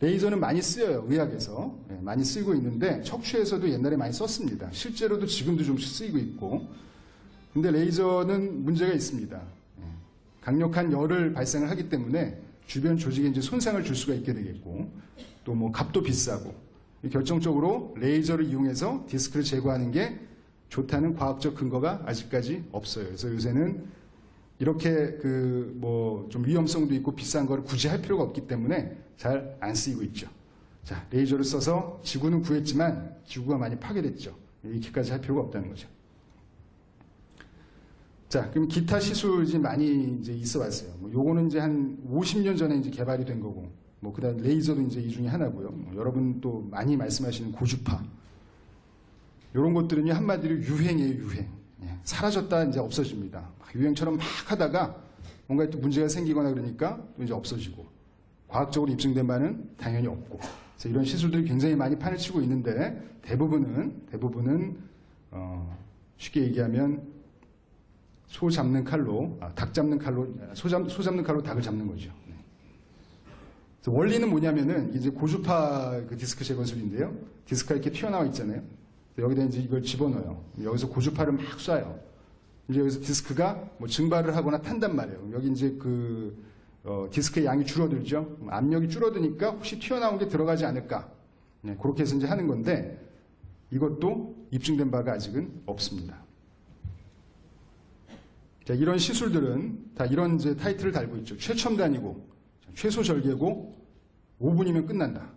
레이저는 많이 쓰여요. 의학에서. 많이 쓰이고 있는데 척추에서도 옛날에 많이 썼습니다. 실제로도 지금도 좀 쓰이고 있고. 근데 레이저는 문제가 있습니다. 강력한 열을 발생을 하기 때문에 주변 조직에 이제 손상을 줄 수가 있게 되겠고, 또 뭐 값도 비싸고, 결정적으로 레이저를 이용해서 디스크를 제거하는 게 좋다는 과학적 근거가 아직까지 없어요. 그래서 요새는 이렇게 좀 위험성도 있고 비싼 거를 굳이 할 필요가 없기 때문에 잘 안 쓰이고 있죠. 자, 레이저를 써서 지구는 구했지만 지구가 많이 파괴됐죠. 이렇게까지 할 필요가 없다는 거죠. 자, 그럼 기타 시술이 많이 이제 있어 왔어요. 요거는 이제 한 50년 전에 이제 개발이 된 거고, 그다음 레이저도 이제 이 중에 하나고요. 여러분 또 많이 말씀하시는 고주파. 이런 것들은 한마디로 유행이에요, 유행. 예, 사라졌다 이제 없어집니다. 유행처럼 막 하다가 뭔가 또 문제가 생기거나 그러니까 또 이제 없어지고, 과학적으로 입증된 바는 당연히 없고. 그래서 이런 시술들이 굉장히 많이 판을 치고 있는데 대부분은 쉽게 얘기하면 소 잡는 칼로 닭을 잡는 거죠. 네. 그래서 원리는 뭐냐면은 이제 고주파 그 디스크 재건술인데요. 디스크가 이렇게 튀어나와 있잖아요. 여기다 이제 이걸 집어넣어요. 여기서 고주파를 막 쏴요. 이제 여기서 디스크가 뭐 증발을 하거나 탄단 말이에요. 여기 이제 디스크의 양이 줄어들죠. 압력이 줄어드니까 혹시 튀어나온 게 들어가지 않을까. 네, 그렇게 해서 이제 하는 건데, 이것도 입증된 바가 아직은 없습니다. 자, 이런 시술들은 다 이런 이제 타이틀을 달고 있죠. 최첨단이고, 최소 절개고, 5분이면 끝난다.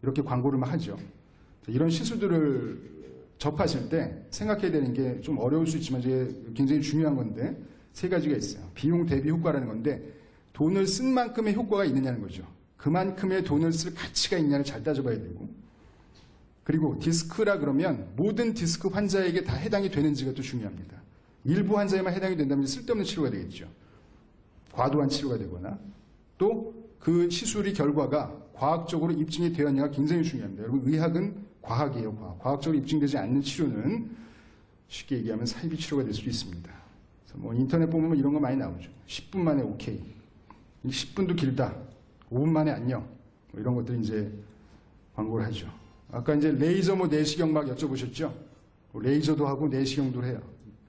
이렇게 광고를 막 하죠. 자, 이런 시술들을 접하실 때 생각해야 되는 게 좀 어려울 수 있지만 이게 굉장히 중요한 건데, 세 가지가 있어요. 비용 대비 효과라는 건데, 돈을 쓴 만큼의 효과가 있느냐는 거죠. 그만큼의 돈을 쓸 가치가 있냐를 잘 따져봐야 되고, 그리고 디스크라 그러면 모든 디스크 환자에게 다 해당이 되는지가 또 중요합니다. 일부 환자에만 해당이 된다면 쓸데없는 치료가 되겠죠. 과도한 치료가 되거나, 또 그 시술의 결과가 과학적으로 입증이 되었냐가 굉장히 중요합니다. 여러분, 의학은 과학이에요, 과학. 과학적으로 입증되지 않는 치료는 쉽게 얘기하면 사이비 치료가 될 수도 있습니다. 그래서 뭐 인터넷 보면 이런 거 많이 나오죠. 10분 만에 오케이. 10분도 길다. 5분 만에 안녕. 뭐 이런 것들이 이제 광고를 하죠. 아까 이제 레이저 뭐 내시경 막 여쭤보셨죠? 레이저도 하고 내시경도 해요.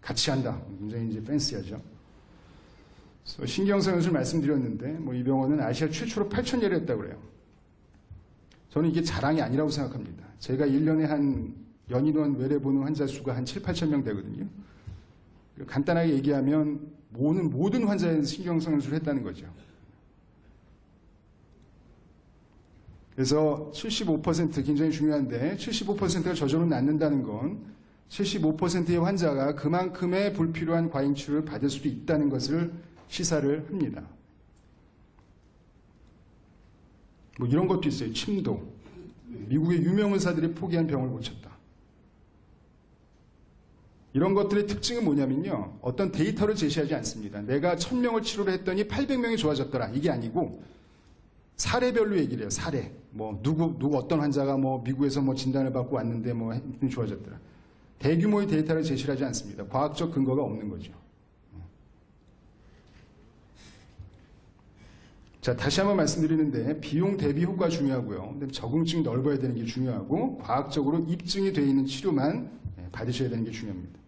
같이 한다. 굉장히 이제 팬시하죠. 신경성 연술 말씀드렸는데, 뭐 이 병원은 아시아 최초로 8,000예를 했다고 그래요. 저는 이게 자랑이 아니라고 생각합니다. 제가 1년에 한 연인원 외래 보는 환자 수가 한 7, 8천 명 되거든요. 간단하게 얘기하면 모든 환자에 신경성 연술을 했다는 거죠. 그래서 75% 굉장히 중요한데, 75%가 저절로 낫는다는 건 75%의 환자가 그만큼의 불필요한 과잉 치료를 받을 수도 있다는 것을 시사를 합니다. 뭐 이런 것도 있어요. 침도. 미국의 유명 의사들이 포기한 병을 고쳤다. 이런 것들의 특징은 뭐냐면요, 어떤 데이터를 제시하지 않습니다. 내가 1000명을 치료를 했더니 800명이 좋아졌더라. 이게 아니고 사례별로 얘기를 해요. 사례. 뭐 누구 어떤 환자가 뭐 미국에서 뭐 진단을 받고 왔는데 뭐 힘이 좋아졌더라. 대규모의 데이터를 제시를 하지 않습니다. 과학적 근거가 없는 거죠. 자, 다시 한번 말씀드리는데, 비용 대비 효과 중요하고요. 근데 적응증이 넓어야 되는 게 중요하고, 과학적으로 입증이 되어 있는 치료만 받으셔야 되는 게 중요합니다.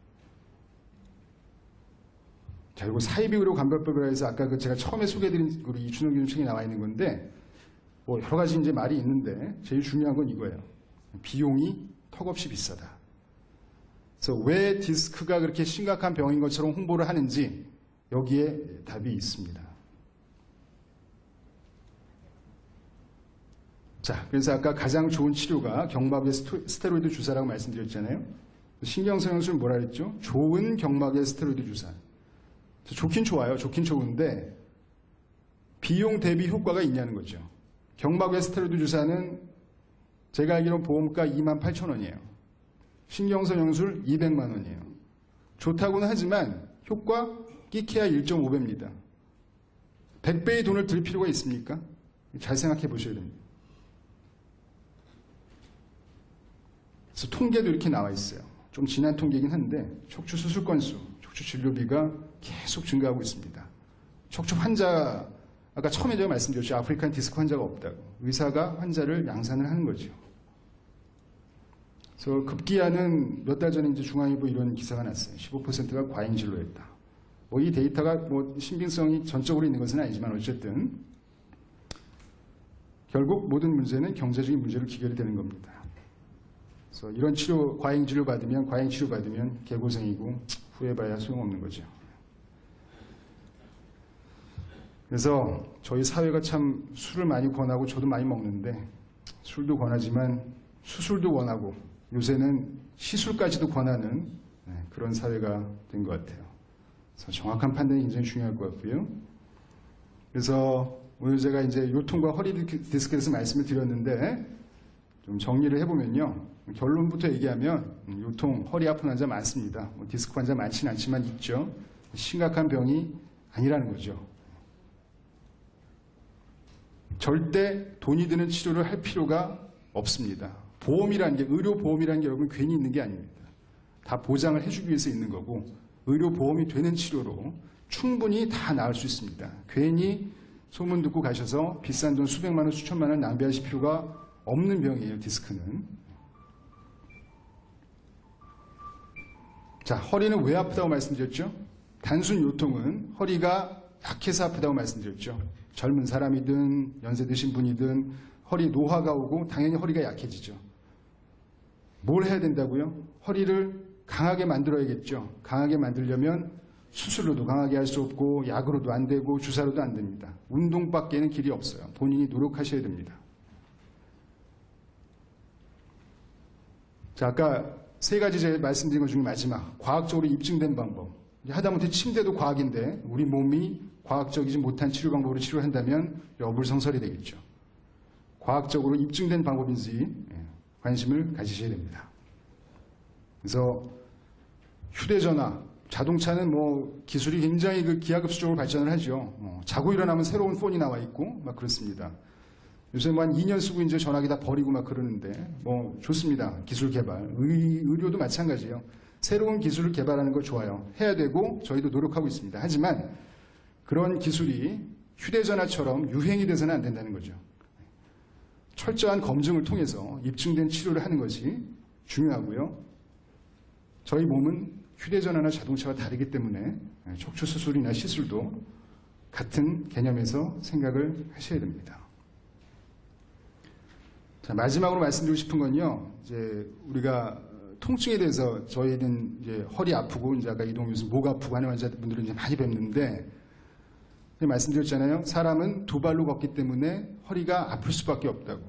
자, 그리고 사이비 의료 감별법이라 해서 아까 제가 처음에 소개해드린 우리 이춘호 교수님 책에 나와 있는 건데, 뭐 여러 가지 이제 말이 있는데, 제일 중요한 건 이거예요. 비용이 턱없이 비싸다. 그래서 왜 디스크가 그렇게 심각한 병인 것처럼 홍보를 하는지 여기에 답이 있습니다. 자, 그래서 아까 가장 좋은 치료가 경막의 스테로이드 주사라고 말씀드렸잖아요. 신경성 연술 뭐라 그랬죠? 좋은 경막의 스테로이드 주사. 좋긴 좋아요. 좋긴 좋은데 비용 대비 효과가 있냐는 거죠. 경막의 스테로이드 주사는 제가 알기로 보험가 28,000원이에요. 신경성 연술 200만 원이에요. 좋다고는 하지만 효과 끼케야 1.5배입니다. 100배의 돈을 들 필요가 있습니까? 잘 생각해 보셔야 됩니다. 그래서 통계도 이렇게 나와 있어요. 좀 지난 통계이긴 한데 척추 수술 건수, 척추 진료비가 계속 증가하고 있습니다. 척추 환자, 아까 처음에 제가 말씀드렸죠. 아프리칸 디스크 환자가 없다고. 의사가 환자를 양산을 하는 거죠. 그래서 급기야는 몇 달 전에 이제 중앙일보 이런 기사가 났어요. 15%가 과잉 진료했다. 뭐 이 데이터가 뭐 신빙성이 전적으로 있는 것은 아니지만 어쨌든 결국 모든 문제는 경제적인 문제로 귀결이 되는 겁니다. 그래서 이런 치료, 과잉 치료 받으면 개고생이고 후회봐야 소용없는 거죠. 그래서 저희 사회가 참 술을 많이 권하고 저도 많이 먹는데 술도 권하지만 수술도 권하고 요새는 시술까지도 권하는 그런 사회가 된 것 같아요. 그래서 정확한 판단이 굉장히 중요할 것 같고요. 그래서 오늘 제가 이제 요통과 허리 디스크에서 말씀을 드렸는데 좀 정리를 해보면요. 결론부터 얘기하면 요통, 허리 아픈 환자 많습니다. 디스크 환자 많지는 않지만 있죠. 심각한 병이 아니라는 거죠. 절대 돈이 드는 치료를 할 필요가 없습니다. 보험이라는 게, 의료보험이라는 게 여러분 괜히 있는 게 아닙니다. 다 보장을 해주기 위해서 있는 거고, 의료보험이 되는 치료로 충분히 다 나을 수 있습니다. 괜히 소문 듣고 가셔서 비싼 돈 수백만 원, 수천만 원 낭비하실 필요가 없는 병이에요, 디스크는. 자, 허리는 왜 아프다고 말씀드렸죠? 단순 요통은 허리가 약해서 아프다고 말씀드렸죠. 젊은 사람이든 연세 드신 분이든 허리 노화가 오고 당연히 허리가 약해지죠. 뭘 해야 된다고요? 허리를 강하게 만들어야겠죠. 강하게 만들려면 수술로도 강하게 할 수 없고 약으로도 안 되고 주사로도 안 됩니다. 운동밖에는 길이 없어요. 본인이 노력하셔야 됩니다. 자, 아까 세 가지 제가 말씀드린 것 중에 마지막, 과학적으로 입증된 방법. 하다못해 침대도 과학인데 우리 몸이 과학적이지 못한 치료 방법으로 치료한다면 여불성설이 되겠죠. 과학적으로 입증된 방법인지 관심을 가지셔야 됩니다. 그래서 휴대전화, 자동차는 뭐 기술이 굉장히 기하급수적으로 발전을 하죠. 자고 일어나면 새로운 폰이 나와 있고 막 그렇습니다. 요새 뭐 한 2년 쓰고 이제 전화기 다 버리고 막 그러는데 뭐 좋습니다. 기술 개발. 의료도 마찬가지예요. 새로운 기술을 개발하는 거 좋아요. 해야 되고 저희도 노력하고 있습니다. 하지만 그런 기술이 휴대전화처럼 유행이 돼서는 안 된다는 거죠. 철저한 검증을 통해서 입증된 치료를 하는 것이 중요하고요. 저희 몸은 휴대전화나 자동차와 다르기 때문에 척추 수술이나 시술도 같은 개념에서 생각을 하셔야 됩니다. 자, 마지막으로 말씀드리고 싶은 건요, 이제 우리가 통증에 대해서 저희는 이제 허리 아프고 이제 아까 이동 교수 목 아프고 하는 환자분들을 이제 많이 뵙는데 말씀드렸잖아요. 사람은 두 발로 걷기 때문에 허리가 아플 수밖에 없다고.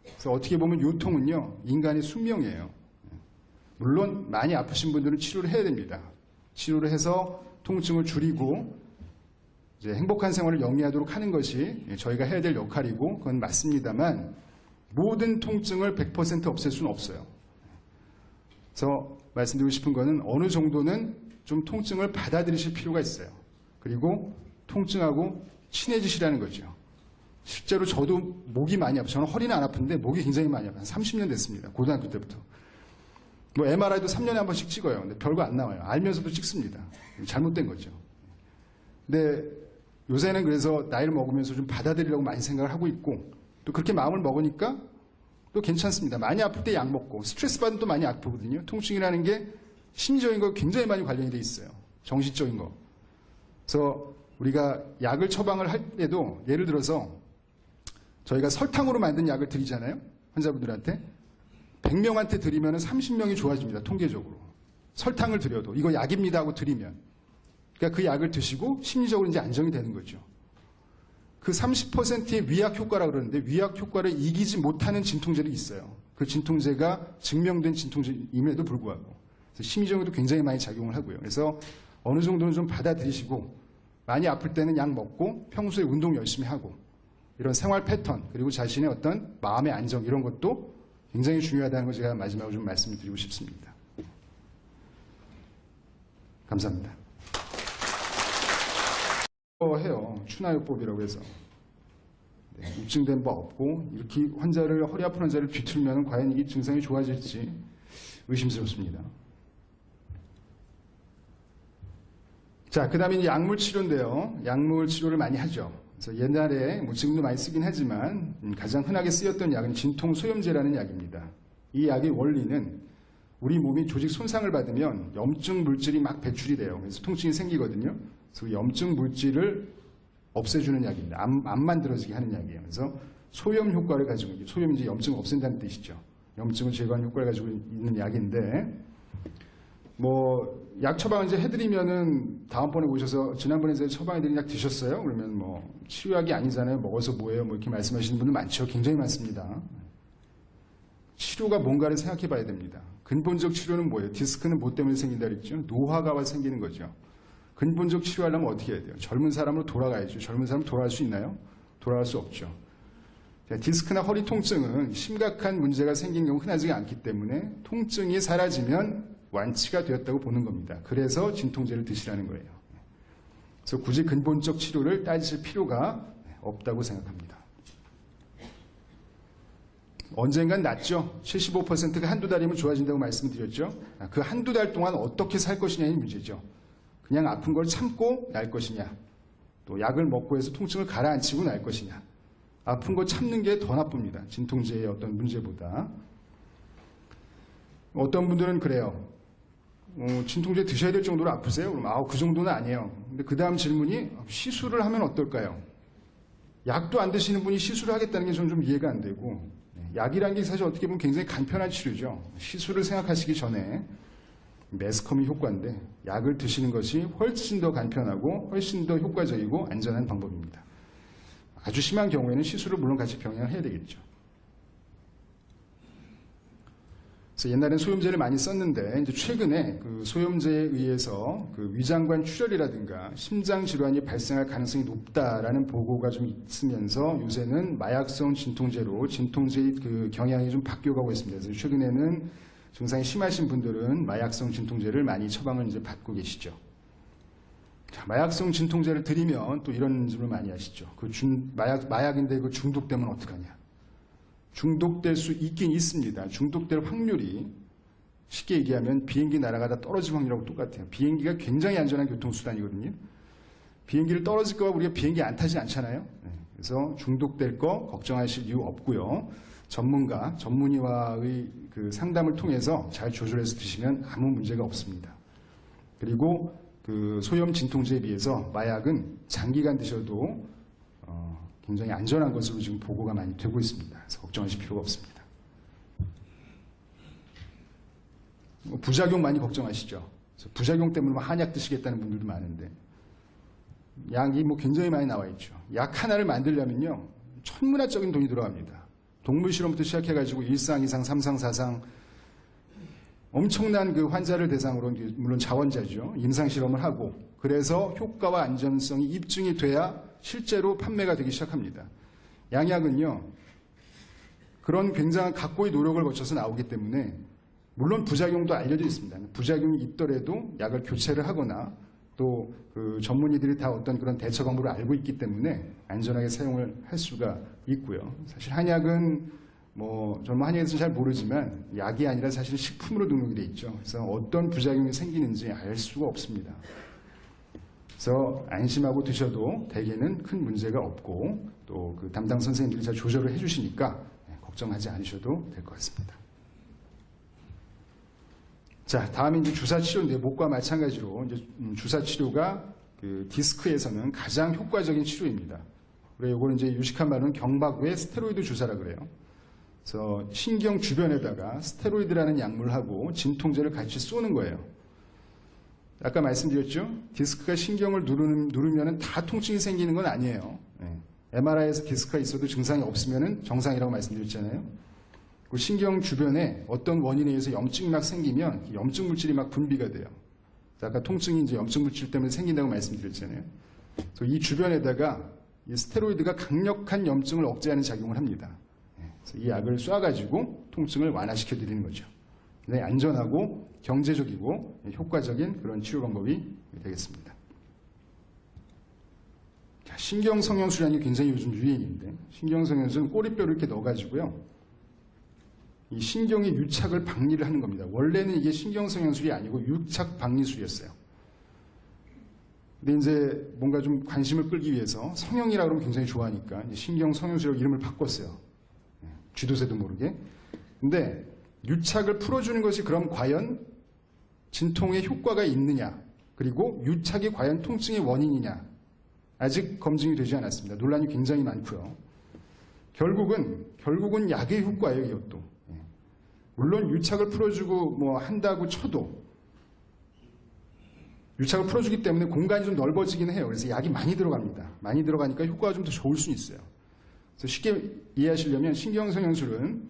그래서 어떻게 보면 요통은요, 인간의 숙명이에요. 물론 많이 아프신 분들은 치료를 해야 됩니다. 치료를 해서 통증을 줄이고 이제 행복한 생활을 영위하도록 하는 것이 저희가 해야 될 역할이고 그건 맞습니다만 모든 통증을 100% 없앨 수는 없어요. 그래서 말씀드리고 싶은 거는 어느 정도는 좀 통증을 받아들이실 필요가 있어요. 그리고 통증하고 친해지시라는 거죠. 실제로 저도 목이 많이 아파요. 저는 허리는 안 아픈데 목이 굉장히 많이 아파요. 한 30년 됐습니다. 고등학교 때부터. 뭐 MRI도 3년에 한 번씩 찍어요. 근데 별거 안 나와요. 알면서도 찍습니다. 잘못된 거죠. 근데 요새는 그래서 나이를 먹으면서 좀 받아들이려고 많이 생각을 하고 있고 또 그렇게 마음을 먹으니까 또 괜찮습니다. 많이 아플 때 약 먹고 스트레스 받으면 또 많이 아프거든요. 통증이라는 게 심리적인 거 굉장히 많이 관련이 돼 있어요. 정신적인 거. 그래서 우리가 약을 처방을 할 때도 예를 들어서 저희가 설탕으로 만든 약을 드리잖아요. 환자분들한테. 100명한테 드리면 30명이 좋아집니다. 통계적으로. 설탕을 드려도 이거 약입니다 하고 드리면. 그러니까 그 약을 드시고 심리적으로 이제 안정이 되는 거죠. 그 30%의 위약 효과라 그러는데 위약 효과를 이기지 못하는 진통제도 있어요. 그 진통제가 증명된 진통제임에도 불구하고. 그래서 심리적으로도 굉장히 많이 작용을 하고요. 그래서 어느 정도는 좀 받아들이시고 많이 아플 때는 약 먹고 평소에 운동 열심히 하고 이런 생활 패턴 그리고 자신의 어떤 마음의 안정 이런 것도 굉장히 중요하다는 걸 제가 마지막으로 좀 말씀을 드리고 싶습니다. 감사합니다. 해요. 추나요법이라고 해서. 네, 입증된 바 없고 이렇게 환자를 허리 아픈 환자를 뒤틀면 과연 이게 증상이 좋아질지 의심스럽습니다. 자, 그 다음에 약물 치료인데요. 약물 치료를 많이 하죠. 그래서 옛날에 뭐 지금도 많이 쓰긴 하지만 가장 흔하게 쓰였던 약은 진통소염제라는 약입니다. 이 약의 원리는 우리 몸이 조직 손상을 받으면 염증 물질이 막 배출이 돼요. 그래서 통증이 생기거든요. 그래서 염증 물질을 없애주는 약입니다. 안 만들어지게 하는 약이에요. 그래서 소염 효과를 가지고 있는, 소염이 이제 염증을 없앤다는 뜻이죠. 염증을 제거하는 효과를 가지고 있는 약인데, 뭐, 약 처방 이제 해드리면은 다음번에 오셔서 지난번에 제가 처방해드린 약 드셨어요? 그러면 뭐, 치료약이 아니잖아요. 먹어서 뭐예요? 뭐 이렇게 말씀하시는 분들 많죠. 굉장히 많습니다. 치료가 뭔가를 생각해 봐야 됩니다. 근본적 치료는 뭐예요? 디스크는 뭐 때문에 생긴다 그랬죠? 노화가 와서 생기는 거죠. 근본적 치료하려면 어떻게 해야 돼요? 젊은 사람으로 돌아가야죠. 젊은 사람 돌아갈 수 있나요? 돌아갈 수 없죠. 디스크나 허리 통증은 심각한 문제가 생긴 경우 흔하지 않기 때문에 통증이 사라지면 완치가 되었다고 보는 겁니다. 그래서 진통제를 드시라는 거예요. 그래서 굳이 근본적 치료를 따지실 필요가 없다고 생각합니다. 언젠간 낫죠. 75%가 한두 달이면 좋아진다고 말씀드렸죠. 그 한두 달 동안 어떻게 살 것이냐의 문제죠. 그냥 아픈 걸 참고 날 것이냐, 또 약을 먹고 해서 통증을 가라앉히고 날 것이냐. 아픈 거 참는 게 더 나쁩니다. 진통제의 어떤 문제보다. 어떤 분들은 그래요. 진통제 드셔야 될 정도로 아프세요? 그럼 그 정도는 아니에요. 근데 그 다음 질문이 시술을 하면 어떨까요? 약도 안 드시는 분이 시술을 하겠다는 게 저는 좀 이해가 안 되고, 약이라는 게 사실 어떻게 보면 굉장히 간편한 치료죠. 시술을 생각하시기 전에 매스컴이 효과인데 약을 드시는 것이 훨씬 더 간편하고 훨씬 더 효과적이고 안전한 방법입니다. 아주 심한 경우에는 시술을 물론 같이 병행을 해야 되겠죠. 그래서 옛날엔 소염제를 많이 썼는데 이제 최근에 그 소염제에 의해서 그 위장관 출혈이라든가 심장 질환이 발생할 가능성이 높다라는 보고가 좀 있으면서 요새는 마약성 진통제로 진통제의 그 경향이 좀 바뀌어가고 있습니다. 그래서 최근에는 증상이 심하신 분들은 마약성 진통제를 많이 처방을 이제 받고 계시죠. 자, 마약성 진통제를 드리면 또 이런 질문 많이 하시죠. 마약인데 그 중독되면 어떡하냐. 중독될 수 있긴 있습니다. 중독될 확률이 쉽게 얘기하면 비행기 날아가다 떨어질 확률하고 똑같아요. 비행기가 굉장히 안전한 교통수단이거든요. 비행기를 떨어질까 봐 우리가 비행기 안 타지 않잖아요. 그래서 중독될 거 걱정하실 이유 없고요. 전문의와의 그 상담을 통해서 잘 조절해서 드시면 아무 문제가 없습니다. 그리고 그 소염 진통제에 비해서 마약은 장기간 드셔도 굉장히 안전한 것으로 지금 보고가 많이 되고 있습니다. 그래서 걱정하실 필요가 없습니다. 부작용 많이 걱정하시죠. 그래서 부작용 때문에 한약 드시겠다는 분들도 많은데 약이 굉장히 많이 나와 있죠. 약 하나를 만들려면요 천문학적인 돈이 들어갑니다. 동물 실험부터 시작해가지고 1상, 2상, 3상, 4상 엄청난 그 환자를 대상으로 물론 자원자죠. 임상 실험을 하고 그래서 효과와 안전성이 입증이 돼야 실제로 판매가 되기 시작합니다. 양약은요. 그런 굉장한 각고의 노력을 거쳐서 나오기 때문에 물론 부작용도 알려져 있습니다. 부작용이 있더라도 약을 교체를 하거나 또 그 전문의들이 다 어떤 그런 대처 방법을 알고 있기 때문에 안전하게 사용을 할 수가 있고요. 사실 한약은 저는 한약에 대해서 잘 모르지만 약이 아니라 사실 식품으로 등록이 돼 있죠. 그래서 어떤 부작용이 생기는지 알 수가 없습니다. 그래서 안심하고 드셔도 대개는 큰 문제가 없고 또 그 담당 선생님들이 잘 조절을 해주시니까 걱정하지 않으셔도 될 것 같습니다. 자, 다음에 이제 주사 치료인데 목과 마찬가지로 이제 주사 치료가 그 디스크에서는 가장 효과적인 치료입니다. 그래서 이거는 이제 유식한 말로는 경박 외 스테로이드 주사라 그래요. 그래서 신경 주변에다가 스테로이드라는 약물하고 진통제를 같이 쏘는 거예요. 아까 말씀드렸죠? 디스크가 신경을 누르면 다 통증이 생기는 건 아니에요. MRI에서 디스크가 있어도 증상이 없으면 정상이라고 말씀드렸잖아요. 그 신경 주변에 어떤 원인에 의해서 염증이 막 생기면 염증 물질이 막 분비가 돼요. 아까 통증이 이제 염증 물질 때문에 생긴다고 말씀드렸잖아요. 그래서 이 주변에다가 이 스테로이드가 강력한 염증을 억제하는 작용을 합니다. 그래서 이 약을 쏴가지고 통증을 완화시켜 드리는 거죠. 굉장히 안전하고 경제적이고 효과적인 그런 치료 방법이 되겠습니다. 자, 신경성형술이라는 게 굉장히 요즘 유행인데 신경성형술은 꼬리뼈를 이렇게 넣어가지고요. 이 신경의 유착을 박리를 하는 겁니다. 원래는 이게 신경성형술이 아니고 유착 박리술이었어요. 근데 이제 뭔가 좀 관심을 끌기 위해서 성형이라 그러면 굉장히 좋아하니까 신경성형술이라고 이름을 바꿨어요. 쥐도새도 모르게. 근데 유착을 풀어주는 것이 그럼 과연 진통에 효과가 있느냐, 그리고 유착이 과연 통증의 원인이냐, 아직 검증이 되지 않았습니다. 논란이 굉장히 많고요. 결국은 약의 효과예요, 이것도. 물론 유착을 풀어주고 한다고 쳐도 유착을 풀어주기 때문에 공간이 좀 넓어지긴 해요. 그래서 약이 많이 들어갑니다. 많이 들어가니까 효과가 좀 더 좋을 수 있어요. 그래서 쉽게 이해하시려면 신경성형술은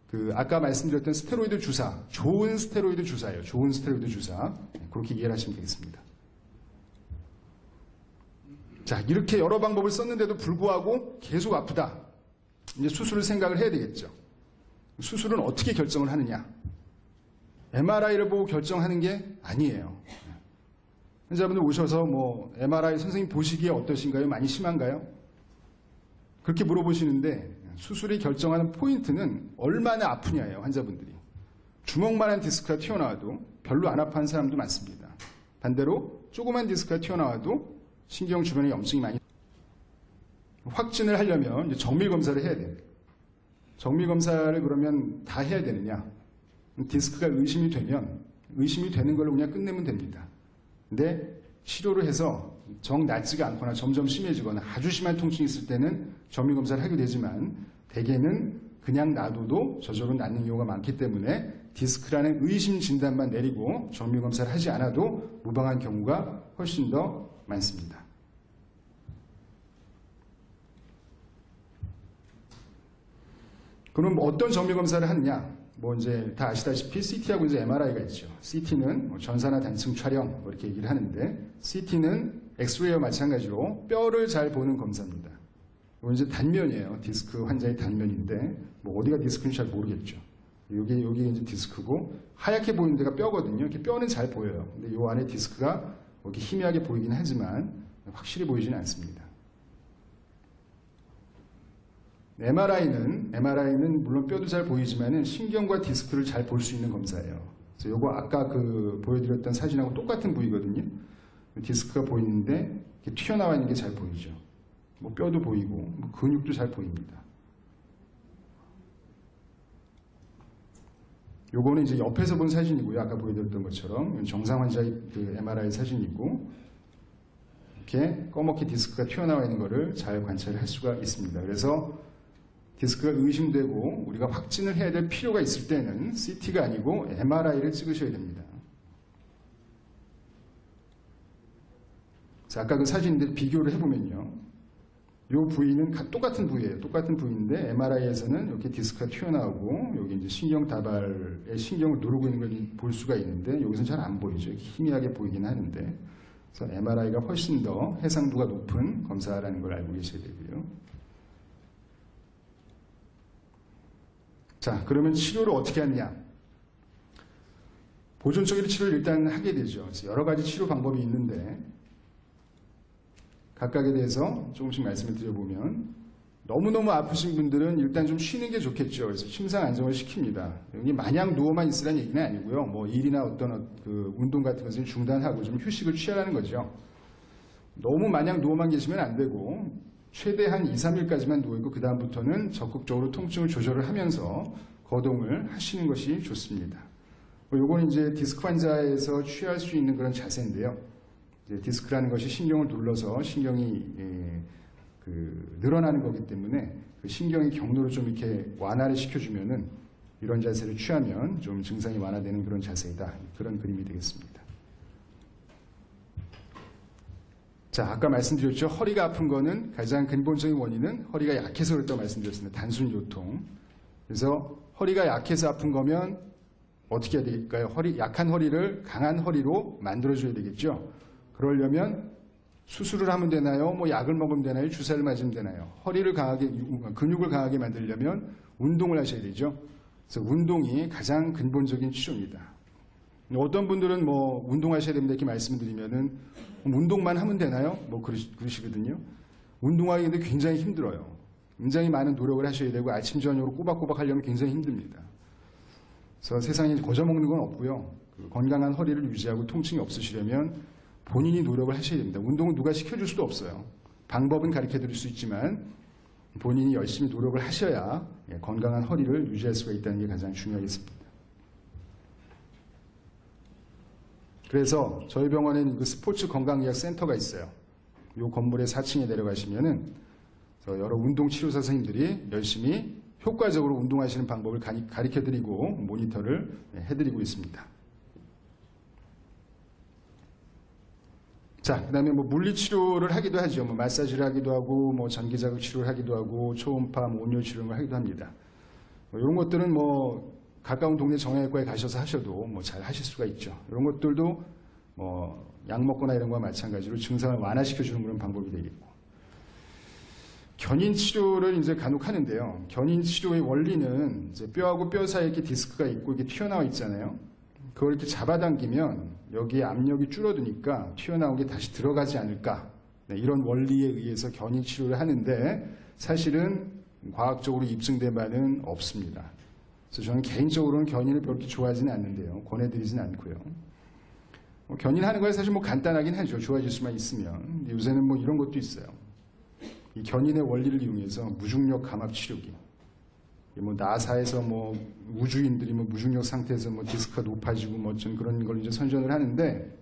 그 아까 말씀드렸던 스테로이드 주사, 좋은 스테로이드 주사예요. 좋은 스테로이드 주사. 그렇게 이해를 하시면 되겠습니다. 자, 이렇게 여러 방법을 썼는데도 불구하고 계속 아프다. 이제 수술을 생각을 해야 되겠죠. 수술은 어떻게 결정을 하느냐? MRI를 보고 결정하는 게 아니에요. 환자분들 오셔서 뭐 MRI 선생님 보시기에 어떠신가요? 많이 심한가요? 그렇게 물어보시는데 수술이 결정하는 포인트는 얼마나 아프냐예요. 환자분들이. 주먹만한 디스크가 튀어나와도 별로 안 아파하는 사람도 많습니다. 반대로 조그만 디스크가 튀어나와도 신경 주변에 염증이 많이. 확진을 하려면 이제 정밀 검사를 해야 돼요. 정밀 검사를 그러면 다 해야 되느냐? 디스크가 의심이 되면 의심이 되는 걸로 그냥 끝내면 됩니다. 근데 치료를 해서 정 낫지가 않거나 점점 심해지거나 아주 심한 통증이 있을 때는 정밀 검사를 하게 되지만 대개는 그냥 놔둬도 저절로 낫는 경우가 많기 때문에 디스크라는 의심 진단만 내리고 정밀 검사를 하지 않아도 무방한 경우가 훨씬 더 많습니다. 그럼 어떤 정밀 검사를 하느냐? 뭐 이제 다 아시다시피 CT하고 이제 MRI가 있죠. CT는 뭐 전산화 단층 촬영 뭐 이렇게 얘기를 하는데 CT는 엑스레이와 마찬가지로 뼈를 잘 보는 검사입니다. 이건 이제 단면이에요. 디스크 환자의 단면인데 뭐 어디가 디스크인지 잘 모르겠죠. 여기 이제 디스크고 하얗게 보이는 데가 뼈거든요. 이렇게 뼈는 잘 보여요. 근데 이 안에 디스크가 이렇게 희미하게 보이긴 하지만 확실히 보이지는 않습니다. MRI는 물론 뼈도 잘 보이지만은 신경과 디스크를 잘 볼 수 있는 검사예요. 그래서 요거 아까 그 보여드렸던 사진하고 똑같은 부위거든요. 디스크가 보이는데 이렇게 튀어나와 있는 게 잘 보이죠. 뭐 뼈도 보이고 뭐 근육도 잘 보입니다. 요거는 이제 옆에서 본 사진이고요. 아까 보여드렸던 것처럼 정상 환자의 그 MRI 사진이고 이렇게 검게 디스크가 튀어나와 있는 거를 잘 관찰할 수가 있습니다. 그래서 디스크가 의심되고 우리가 확진을 해야 될 필요가 있을 때는 CT가 아니고 MRI를 찍으셔야 됩니다. 자, 아까 그 사진인데 비교를 해보면요. 이 부위는 똑같은 부위예요. 똑같은 부위인데 MRI에서는 이렇게 디스크가 튀어나오고 여기 이제 신경 다발에 신경을 누르고 있는 걸 볼 수가 있는데 여기서는 잘 안 보이죠. 희미하게 보이긴 하는데 그래서 MRI가 훨씬 더 해상도가 높은 검사라는 걸 알고 계셔야 되고요. 자, 그러면 치료를 어떻게 하느냐? 보존적인 치료를 일단 하게 되죠. 여러 가지 치료 방법이 있는데 각각에 대해서 조금씩 말씀을 드려보면 너무너무 아프신 분들은 일단 좀 쉬는 게 좋겠죠. 그래서 심상 안정을 시킵니다. 여기 마냥 누워만 있으라는 얘기는 아니고요. 뭐 일이나 어떤 그 운동 같은 것을 중단하고 좀 휴식을 취하라는 거죠. 너무 마냥 누워만 계시면 안 되고 최대한 2, 3일까지만 누워있고 그 다음부터는 적극적으로 통증을 조절을 하면서 거동을 하시는 것이 좋습니다. 요건 이제 디스크 환자에서 취할 수 있는 그런 자세인데요. 이제 디스크라는 것이 신경을 눌러서 신경이 늘어나는 거기 때문에 그 신경의 경로를 좀 이렇게 완화를 시켜주면은 이런 자세를 취하면 좀 증상이 완화되는 그런 자세이다. 그런 그림이 되겠습니다. 자, 아까 말씀드렸죠. 허리가 아픈 거는 가장 근본적인 원인은 허리가 약해서 그렇다고 말씀드렸습니다. 단순 요통. 그래서 허리가 약해서 아픈 거면 어떻게 해야 될까요? 약한 허리를 강한 허리로 만들어줘야 되겠죠. 그러려면 수술을 하면 되나요? 뭐 약을 먹으면 되나요? 주사를 맞으면 되나요? 근육을 강하게 만들려면 운동을 하셔야 되죠. 그래서 운동이 가장 근본적인 치료입니다. 어떤 분들은 뭐 운동하셔야 됩니다 이렇게 말씀을 드리면은 운동만 하면 되나요? 뭐 그러시거든요. 운동하기 근데 굉장히 힘들어요. 굉장히 많은 노력을 하셔야 되고 아침 저녁으로 꼬박꼬박 하려면 굉장히 힘듭니다. 그래서 세상에 거저먹는 건 없고요. 건강한 허리를 유지하고 통증이 없으시려면 본인이 노력을 하셔야 됩니다. 운동은 누가 시켜줄 수도 없어요. 방법은 가르쳐 드릴 수 있지만 본인이 열심히 노력을 하셔야 건강한 허리를 유지할 수가 있다는 게 가장 중요하겠습니다. 그래서 저희 병원에는 그 스포츠 건강의학 센터가 있어요. 이 건물의 4층에 내려가시면은 여러 운동치료사 선생님들이 열심히 효과적으로 운동하시는 방법을 가르쳐 드리고 모니터를 해드리고 있습니다. 자, 그 다음에 뭐 물리치료를 하기도 하죠. 뭐 마사지를 하기도 하고, 뭐 전기자극 치료를 하기도 하고, 초음파, 뭐 온열 치료를 하기도 합니다. 이런 것들은 뭐 가까운 동네 정형외과에 가셔서 하셔도 뭐 잘 하실 수가 있죠. 이런 것들도 뭐 약 먹거나 이런 거와 마찬가지로 증상을 완화시켜주는 그런 방법이 되겠고. 견인 치료를 이제 간혹 하는데요. 견인 치료의 원리는 이제 뼈하고 뼈 사이에 이렇게 디스크가 있고 이게 튀어나와 있잖아요. 그걸 이렇게 잡아당기면 여기에 압력이 줄어드니까 튀어나온 게 다시 들어가지 않을까. 네, 이런 원리에 의해서 견인 치료를 하는데 사실은 과학적으로 입증된 바는 없습니다. 그래서 저는 개인적으로는 견인을 그렇게 좋아하지는 않는데요. 권해드리진 않고요. 견인하는 거에 사실 뭐 간단하긴 하죠. 좋아질 수만 있으면. 요새는 뭐 이런 것도 있어요. 이 견인의 원리를 이용해서 무중력 감압 치료기. 뭐 나사에서 뭐 우주인들이 뭐 무중력 상태에서 뭐 디스크가 높아지고 뭐 어쩐 그런 걸 이제 선전을 하는데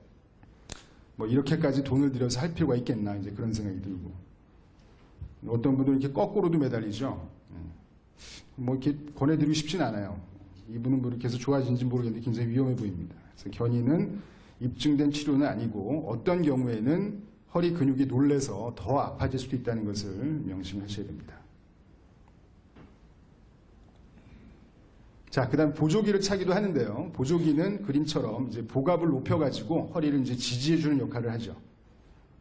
뭐 이렇게까지 돈을 들여서 할 필요가 있겠나 이제 그런 생각이 들고 어떤 분들은 이렇게 거꾸로도 매달리죠. 뭐 이렇게 권해드리고 싶진 않아요. 이분은 뭐 이렇게 해서 좋아지는지 모르겠는데 굉장히 위험해 보입니다. 그래서 견인은 입증된 치료는 아니고 어떤 경우에는 허리 근육이 놀래서 더 아파질 수도 있다는 것을 명심하셔야 됩니다. 자, 그 다음 보조기를 차기도 하는데요. 보조기는 그림처럼 이제 복압을 높여가지고 허리를 이제 지지해주는 역할을 하죠.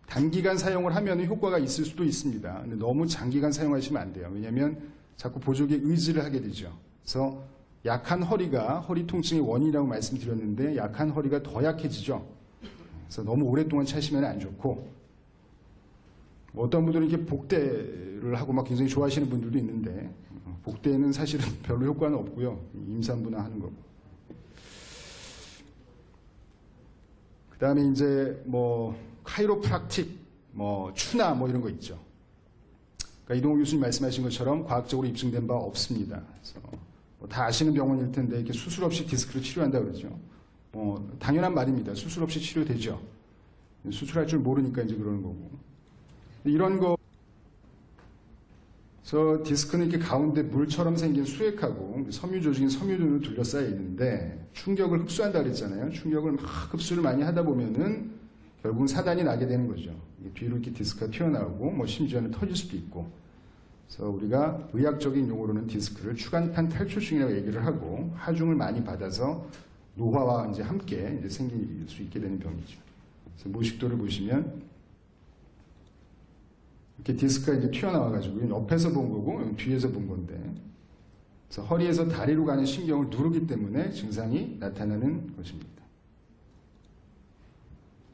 단기간 사용을 하면 효과가 있을 수도 있습니다. 근데 너무 장기간 사용하시면 안 돼요. 왜냐하면 자꾸 보조기에 의지를 하게 되죠. 그래서 약한 허리가 허리 통증의 원인이라고 말씀드렸는데 약한 허리가 더 약해지죠. 그래서 너무 오랫동안 차시면 안 좋고 어떤 분들은 이렇게 복대를 하고 막 굉장히 좋아하시는 분들도 있는데 복대는 사실은 별로 효과는 없고요. 임산부나 하는 거고. 그 다음에 이제 뭐 카이로프락틱, 뭐 추나 뭐 이런 거 있죠. 그러니까 이동욱 교수님 말씀하신 것처럼 과학적으로 입증된 바 없습니다. 그래서 뭐 다 아시는 병원일 텐데 이렇게 수술 없이 디스크를 치료한다 그러죠. 당연한 말입니다. 수술 없이 치료되죠. 수술할 줄 모르니까 이제 그러는 거고. 이런 거. 그래서 디스크는 이렇게 가운데 물처럼 생긴 수액하고 섬유 조직인 섬유등으로 둘러싸여 있는데 충격을 흡수한다 그랬잖아요. 충격을 막 흡수를 많이 하다 보면은 결국은 사단이 나게 되는 거죠. 뒤로 이렇게 디스크가 튀어나오고 뭐 심지어는 터질 수도 있고. 그래서 우리가 의학적인 용어로는 디스크를 추간판 탈출증이라고 얘기를 하고 하중을 많이 받아서 노화와 이제 함께 이제 생길 수 있게 되는 병이죠. 그래서 모식도를 보시면 이렇게 디스크가 이제 튀어나와가지고 옆에서 본 거고 뒤에서 본 건데, 그래서 허리에서 다리로 가는 신경을 누르기 때문에 증상이 나타나는 것입니다.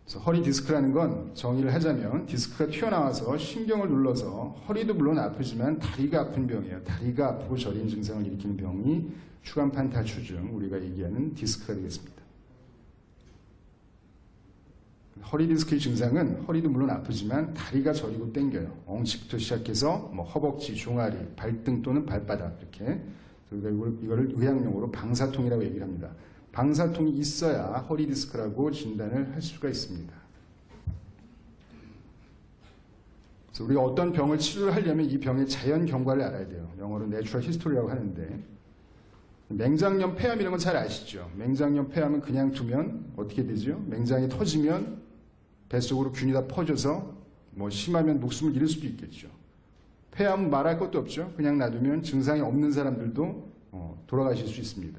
그래서 허리 디스크라는 건 정의를 하자면 디스크가 튀어나와서 신경을 눌러서 허리도 물론 아프지만 다리가 아픈 병이에요. 다리가 아프고 저린 증상을 일으키는 병이 추간판 탈출증, 우리가 얘기하는 디스크가 되겠습니다. 허리 디스크의 증상은 허리도 물론 아프지만 다리가 저리고 땡겨요. 엉치부터 시작해서 뭐 허벅지, 종아리, 발등 또는 발바닥 이렇게. 우리가 이거를 의학용어로 방사통이라고 얘기를 합니다. 방사통이 있어야 허리 디스크라고 진단을 할 수가 있습니다. 그래서 우리가 어떤 병을 치료를 하려면 이 병의 자연 경과를 알아야 돼요. 영어로 내추럴 히스토리라고 하는데 맹장염, 폐암 이런 건 잘 아시죠? 맹장염, 폐암은 그냥 두면 어떻게 되죠? 맹장이 터지면 뱃속으로 균이 다 퍼져서 뭐 심하면 목숨을 잃을 수도 있겠죠. 폐암은 말할 것도 없죠. 그냥 놔두면 증상이 없는 사람들도 돌아가실 수 있습니다.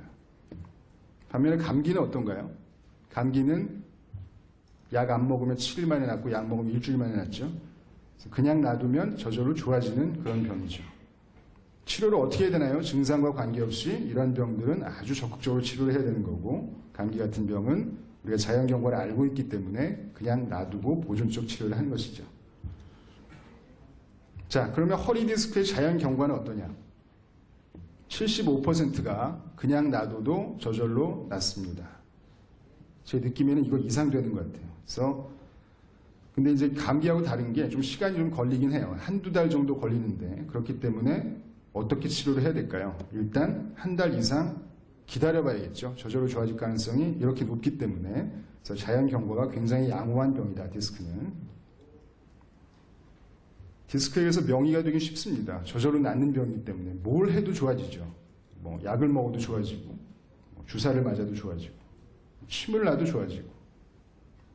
반면에 감기는 어떤가요? 감기는 약 안 먹으면 7일 만에 낫고 약 먹으면 일주일 만에 낫죠. 그냥 놔두면 저절로 좋아지는 그런 병이죠. 치료를 어떻게 해야 되나요? 증상과 관계없이 이런 병들은 아주 적극적으로 치료를 해야 되는 거고, 감기 같은 병은 우리가 자연 경과를 알고 있기 때문에 그냥 놔두고 보존적 치료를 하는 것이죠. 자, 그러면 허리 디스크의 자연 경과는 어떠냐? 75%가 그냥 놔둬도 저절로 낫습니다. 제 느낌에는 이거 이상 되는 것 같아요. 그래서 근데 이제 감기하고 다른 게 좀 시간이 좀 걸리긴 해요. 한두 달 정도 걸리는데, 그렇기 때문에 어떻게 치료를 해야 될까요? 일단 한 달 이상 기다려봐야겠죠. 저절로 좋아질 가능성이 이렇게 높기 때문에. 그래서 자연 경과가 굉장히 양호한 병이다, 디스크는. 디스크에 의해서 명의가 되기 쉽습니다. 저절로 낫는 병이기 때문에 뭘 해도 좋아지죠. 뭐 약을 먹어도 좋아지고, 주사를 맞아도 좋아지고, 침을 놔도 좋아지고,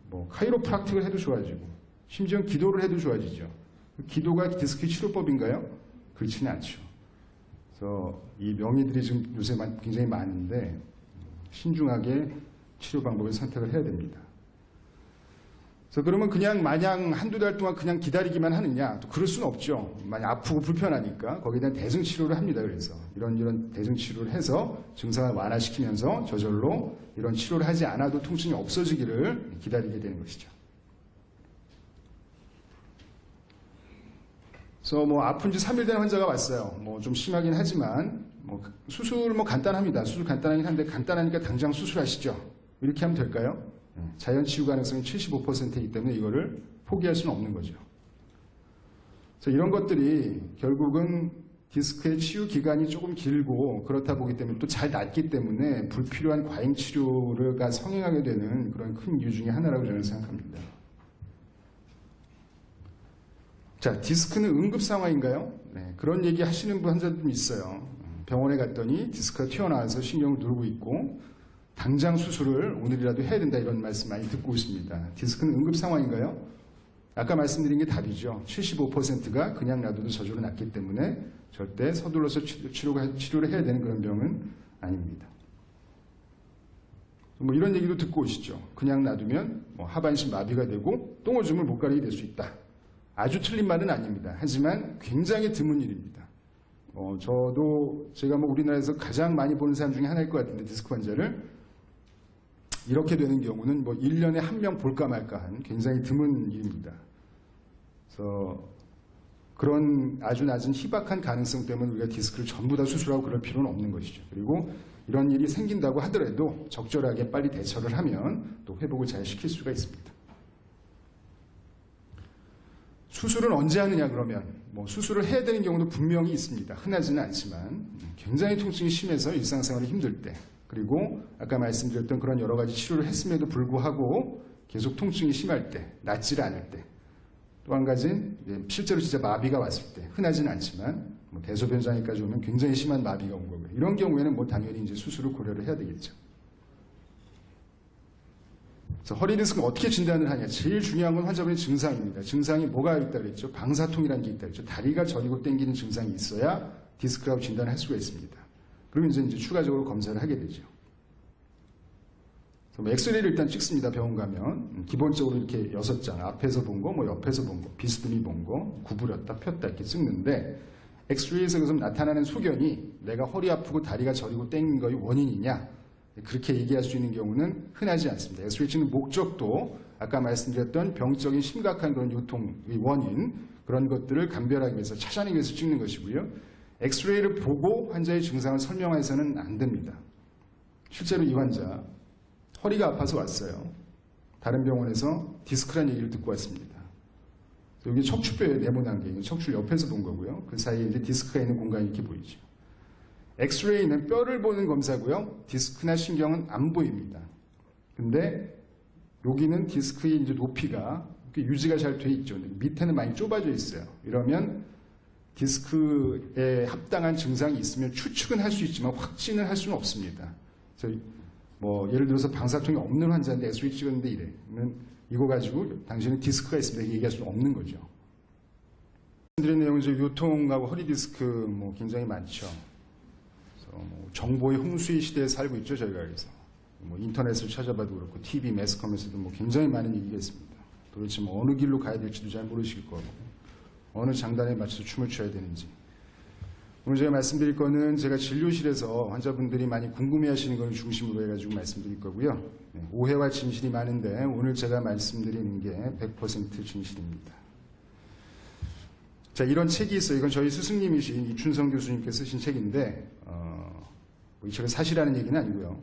뭐 카이로프락틱을 해도 좋아지고, 심지어 기도를 해도 좋아지죠. 기도가 디스크 치료법인가요? 그렇지는 않죠. 그래서 이 명의들이 지금 요새 굉장히 많은데 신중하게 치료 방법을 선택을 해야 됩니다. 그래서 그러면 그냥 마냥 한두 달 동안 그냥 기다리기만 하느냐? 또 그럴 수는 없죠. 많이 아프고 불편하니까 거기에 대한 대증 치료를 합니다. 그래서 이런 대증 치료를 해서 증상을 완화시키면서 저절로 이런 치료를 하지 않아도 통증이 없어지기를 기다리게 되는 것이죠. 그래서 뭐 아픈 지 3일 된 환자가 왔어요. 뭐 좀 심하긴 하지만 뭐 수술 뭐 간단합니다. 수술 간단하긴 한데 간단하니까 당장 수술하시죠. 이렇게 하면 될까요? 자연 치유 가능성이 75%이기 때문에 이거를 포기할 수는 없는 거죠. 그래서 이런 것들이 결국은 디스크의 치유 기간이 조금 길고 그렇다 보기 때문에 또 잘 낫기 때문에 불필요한 과잉 치료가 성행하게 되는 그런 큰 이유 중에 하나라고 저는 생각합니다. 자, 디스크는 응급 상황인가요? 네, 그런 얘기 하시는 환자들도 있어요. 병원에 갔더니 디스크가 튀어나와서 신경을 누르고 있고 당장 수술을 오늘이라도 해야 된다 이런 말씀 많이 듣고 있습니다. 디스크는 응급 상황인가요? 아까 말씀드린 게 답이죠. 75%가 그냥 놔둬도 저절로 낫기 때문에 절대 서둘러서 치료를 해야 되는 그런 병은 아닙니다. 뭐 이런 얘기도 듣고 오시죠. 그냥 놔두면 뭐 하반신 마비가 되고 똥오줌을 못 가리게 될 수 있다. 아주 틀린 말은 아닙니다. 하지만 굉장히 드문 일입니다. 저도 제가 뭐 우리나라에서 가장 많이 보는 사람 중에 하나일 것 같은데 디스크 환자를 이렇게 되는 경우는 뭐 1년에 한 명 볼까 말까 한 굉장히 드문 일입니다. 그래서 그런 아주 낮은 희박한 가능성 때문에 우리가 디스크를 전부 다 수술하고 그럴 필요는 없는 것이죠. 그리고 이런 일이 생긴다고 하더라도 적절하게 빨리 대처를 하면 또 회복을 잘 시킬 수가 있습니다. 수술은 언제 하느냐 그러면 뭐 수술을 해야 되는 경우도 분명히 있습니다. 흔하지는 않지만 굉장히 통증이 심해서 일상생활이 힘들 때 그리고 아까 말씀드렸던 그런 여러 가지 치료를 했음에도 불구하고 계속 통증이 심할 때, 낫지 않을 때, 또 한 가지는 실제로 진짜 마비가 왔을 때, 흔하지는 않지만 뭐 대소변 장애까지 오면 굉장히 심한 마비가 온 거고요. 이런 경우에는 뭐 당연히 이제 수술을 고려를 해야 되겠죠. 그래서 허리 디스크는 어떻게 진단을 하냐? 제일 중요한 건 환자분의 증상입니다. 증상이 뭐가 있다 그랬죠? 방사통이라는 게 있다 그랬죠? 다리가 저리고 당기는 증상이 있어야 디스크라고 진단을 할 수가 있습니다. 그러면 이제 추가적으로 검사를 하게 되죠. 엑스레이를 일단 찍습니다. 병원 가면 기본적으로 이렇게 6장 앞에서 본 거, 뭐 옆에서 본 거, 비스듬히 본 거, 구부렸다 폈다 이렇게 찍는데 엑스레이에서 나타나는 소견이 내가 허리 아프고 다리가 저리고 땡긴 거의 원인이냐 그렇게 얘기할 수 있는 경우는 흔하지 않습니다. 엑스레이 찍는 목적도 아까 말씀드렸던 병적인 심각한 그런 요통의 원인 그런 것들을 감별하기 위해서 찾아내기 위해서 찍는 것이고요. 엑스레이를 보고 환자의 증상을 설명해서는 안 됩니다. 실제로 이 환자 허리가 아파서 왔어요. 다른 병원에서 디스크라는 얘기를 듣고 왔습니다. 여기 척추뼈에 네모난 게 척추를 옆에서 본 거고요. 그 사이에 이제 디스크가 있는 공간이 이렇게 보이죠. 엑스레이는 뼈를 보는 검사고요. 디스크나 신경은 안 보입니다. 근데 여기는 디스크의 이제 높이가 유지가 잘 돼 있죠. 밑에는 많이 좁아져 있어요. 이러면 디스크에 합당한 증상이 있으면 추측은 할 수 있지만 확진을 할 수는 없습니다. 그래서 뭐 예를 들어서 방사통이 없는 환자인데 엑스레이 찍었는데 이래. 그러면 이거 가지고 당신은 디스크가 있습니다. 얘기할 수는 없는 거죠. 말씀드린 내용은 이제 요통하고 허리 디스크 뭐 굉장히 많죠. 그래서 뭐 정보의 홍수의 시대에 살고 있죠. 저희가 그래서 뭐 인터넷을 찾아봐도 그렇고 TV, 매스컴에서도 뭐 굉장히 많은 얘기가 있습니다. 도대체 뭐 어느 길로 가야 될지도 잘 모르실 거고 어느 장단에 맞춰서 춤을 춰야 되는지. 오늘 제가 말씀드릴 거는 제가 진료실에서 환자분들이 많이 궁금해하시는 걸 중심으로 해가지고 말씀드릴 거고요. 오해와 진실이 많은데 오늘 제가 말씀드리는 게 100% 진실입니다. 자, 이런 책이 있어요. 이건 저희 스승님이신 이춘성 교수님께서 쓰신 책인데 이 책을 사시라는 얘기는 아니고요.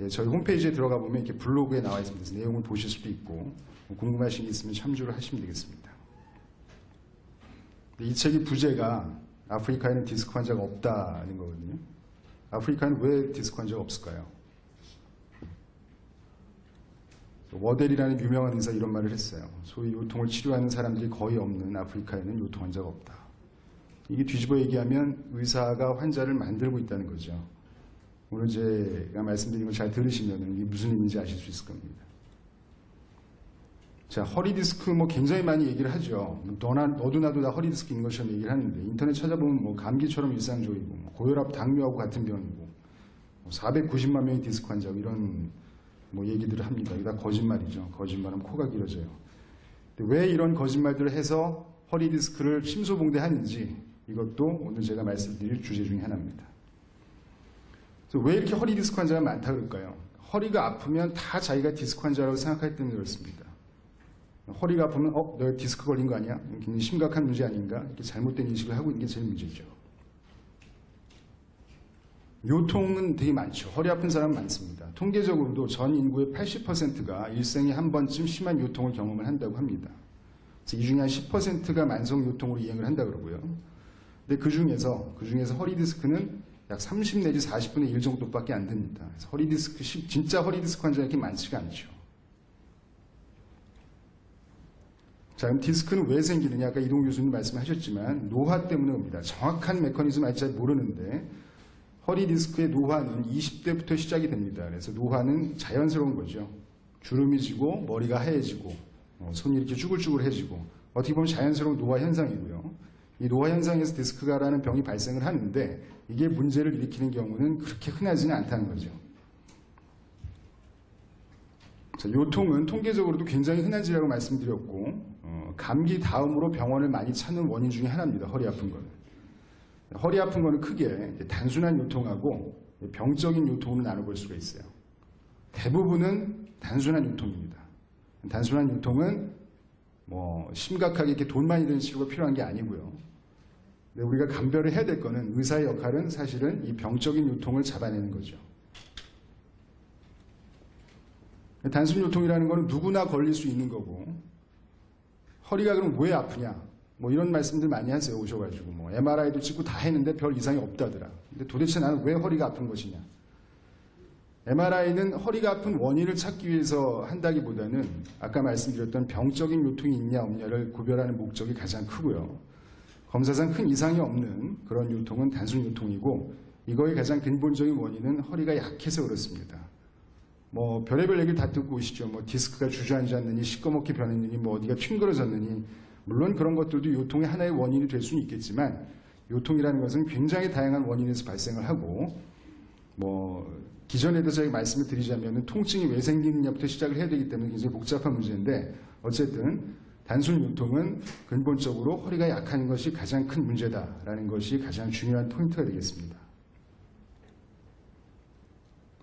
저희 홈페이지에 들어가 보면 이렇게 블로그에 나와 있습니다. 그래서 내용을 보실 수도 있고 궁금하신 게 있으면 참조를 하시면 되겠습니다. 이 책의 부제가 아프리카에는 디스크 환자가 없다는 거거든요. 아프리카에는 왜 디스크 환자가 없을까요? 워델이라는 유명한 의사 이런 말을 했어요. 소위 요통을 치료하는 사람들이 거의 없는 아프리카에는 요통 환자가 없다. 이게 뒤집어 얘기하면 의사가 환자를 만들고 있다는 거죠. 오늘 제가 말씀드린 걸 잘 들으시면 이게 무슨 의미인지 아실 수 있을 겁니다. 자, 허리 디스크 뭐 굉장히 많이 얘기를 하죠. 너도 나도 다 허리 디스크 있는 것처럼 얘기를 하는데 인터넷 찾아보면 뭐 감기처럼 일상적이고 뭐 고혈압, 당뇨하고 같은 병이고 뭐 490만 명의 디스크 환자고 이런 뭐 얘기들을 합니다. 이게 다 거짓말이죠. 거짓말하면 코가 길어져요. 근데 왜 이런 거짓말들을 해서 허리 디스크를 심소봉대하는지 이것도 오늘 제가 말씀드릴 주제 중에 하나입니다. 그래서 왜 이렇게 허리 디스크 환자가 많다 그럴까요? 허리가 아프면 다 자기가 디스크 환자라고 생각하기 때문에 그렇습니다. 허리가 아프면 내가 디스크 걸린 거 아니야? 굉장히 심각한 문제 아닌가? 이렇게 잘못된 인식을 하고 있는 게 제일 문제죠. 요통은 되게 많죠. 허리 아픈 사람 많습니다. 통계적으로도 전 인구의 80%가 일생에 한 번쯤 심한 요통을 경험을 한다고 합니다. 그래서 이 중에 한 10%가 만성 요통으로 이행을 한다 그러고요. 근데 그 중에서 허리 디스크는 약 30 내지 40분의 1 정도밖에 안 됩니다. 그래서 허리 디스크, 진짜 허리 디스크 환자가 이렇게 많지가 않죠. 자, 그럼 디스크는 왜 생기느냐? 아까 이동 교수님 말씀하셨지만 노화 때문에 옵니다. 정확한 메커니즘은 아직 잘 모르는데 허리 디스크의 노화는 20대부터 시작이 됩니다. 그래서 노화는 자연스러운 거죠. 주름이 지고 머리가 하얘지고 손이 이렇게 쭈글쭈글해지고 어떻게 보면 자연스러운 노화 현상이고요. 이 노화 현상에서 디스크가라는 병이 발생을 하는데 이게 문제를 일으키는 경우는 그렇게 흔하지는 않다는 거죠. 자, 요통은 통계적으로도 굉장히 흔한 질이라고 말씀드렸고 감기 다음으로 병원을 많이 찾는 원인 중에 하나입니다. 허리 아픈 거는. 허리 아픈 거는 크게 단순한 요통하고 병적인 요통으로 나눠볼 수가 있어요. 대부분은 단순한 요통입니다. 단순한 요통은 뭐 심각하게 이렇게 돈 많이 드는 치료가 필요한 게 아니고요. 근데 우리가 감별을 해야 될 거는 의사의 역할은 사실은 이 병적인 요통을 잡아내는 거죠. 단순 요통이라는 거는 누구나 걸릴 수 있는 거고 허리가 그럼 왜 아프냐? 뭐 이런 말씀들 많이 하세요. 오셔가지고 뭐 MRI도 찍고 다 했는데 별 이상이 없다더라. 근데 도대체 나는 왜 허리가 아픈 것이냐? MRI는 허리가 아픈 원인을 찾기 위해서 한다기보다는 아까 말씀드렸던 병적인 요통이 있냐 없냐를 구별하는 목적이 가장 크고요. 검사상 큰 이상이 없는 그런 요통은 단순 요통이고 이거의 가장 근본적인 원인은 허리가 약해서 그렇습니다. 뭐 별의별 얘기를 다 듣고 오시죠. 뭐 디스크가 주저앉았느니 시꺼멓게 변했느니 뭐 어디가 튕겨졌느니 물론 그런 것들도 요통의 하나의 원인이 될 수는 있겠지만 요통이라는 것은 굉장히 다양한 원인에서 발생을 하고 뭐 기존에도 제가 말씀을 드리자면 통증이 왜 생기느냐부터 시작을 해야 되기 때문에 굉장히 복잡한 문제인데 어쨌든 단순 요통은 근본적으로 허리가 약한 것이 가장 큰 문제다라는 것이 가장 중요한 포인트가 되겠습니다.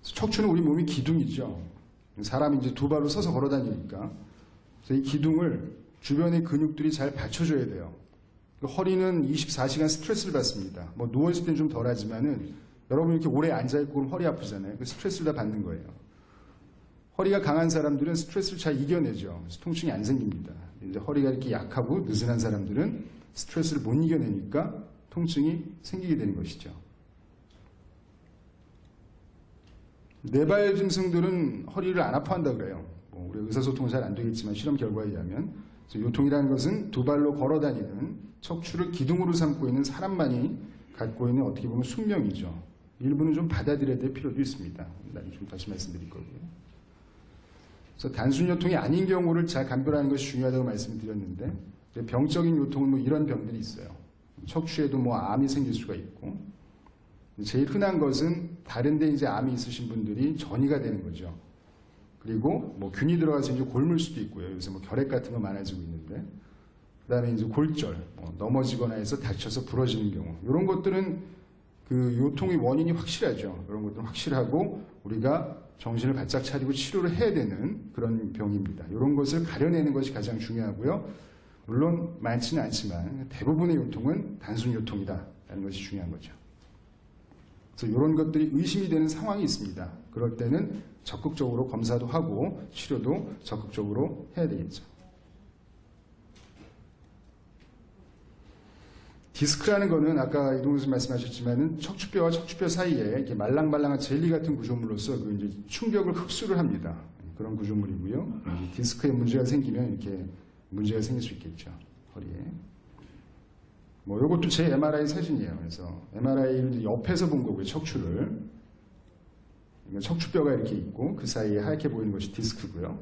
척추는 우리 몸이 기둥이죠. 사람이 이제 두 발로 서서 걸어 다니니까 이 기둥을 주변의 근육들이 잘 받쳐줘야 돼요. 허리는 24시간 스트레스를 받습니다. 뭐 누워있을 때는 좀 덜하지만은 여러분 이렇게 오래 앉아있고 그럼 허리 아프잖아요. 그 스트레스를 다 받는 거예요. 허리가 강한 사람들은 스트레스를 잘 이겨내죠. 그래서 통증이 안 생깁니다. 이제 허리가 이렇게 약하고 느슨한 사람들은 스트레스를 못 이겨내니까 통증이 생기게 되는 것이죠. 뇌발 증상들은 허리를 안 아파한다 그래요. 뭐 우리 의사소통은 잘 안 되겠지만 실험 결과에 의하면 요통이라는 것은 두 발로 걸어 다니는 척추를 기둥으로 삼고 있는 사람만이 갖고 있는 어떻게 보면 숙명이죠. 일부는 좀 받아들여야 될 필요도 있습니다. 나중에 좀 다시 말씀드릴 거고요. 그래서 단순 요통이 아닌 경우를 잘 감별하는 것이 중요하다고 말씀드렸는데 병적인 요통은 뭐 이런 병들이 있어요. 척추에도 뭐 암이 생길 수가 있고 제일 흔한 것은 다른데 이제 암이 있으신 분들이 전이가 되는 거죠. 그리고 뭐 균이 들어가서 이제 골물 수도 있고요. 요새 뭐 결핵 같은 거 많아지고 있는데, 그다음에 이제 골절, 넘어지거나 해서 다쳐서 부러지는 경우, 이런 것들은 그 요통의 원인이 확실하죠. 이런 것들은 확실하고 우리가 정신을 바짝 차리고 치료를 해야 되는 그런 병입니다. 이런 것을 가려내는 것이 가장 중요하고요. 물론 많지는 않지만 대부분의 요통은 단순 요통이다라는 것이 중요한 거죠. 그래서 이런 것들이 의심이 되는 상황이 있습니다. 그럴 때는 적극적으로 검사도 하고 치료도 적극적으로 해야 되겠죠. 디스크라는 거는 아까 이동 교수님 말씀하셨지만은 척추뼈와 척추뼈 사이에 이렇게 말랑말랑한 젤리 같은 구조물로서 그 이제 충격을 흡수를 합니다. 그런 구조물이고요. 디스크에 문제가 생기면 이렇게 문제가 생길 수 있겠죠. 허리에. 뭐 이것도 제 MRI 사진이에요. 그래서 MRI를 옆에서 본 거고요. 척추를. 척추뼈가 이렇게 있고 그 사이에 하얗게 보이는 것이 디스크고요.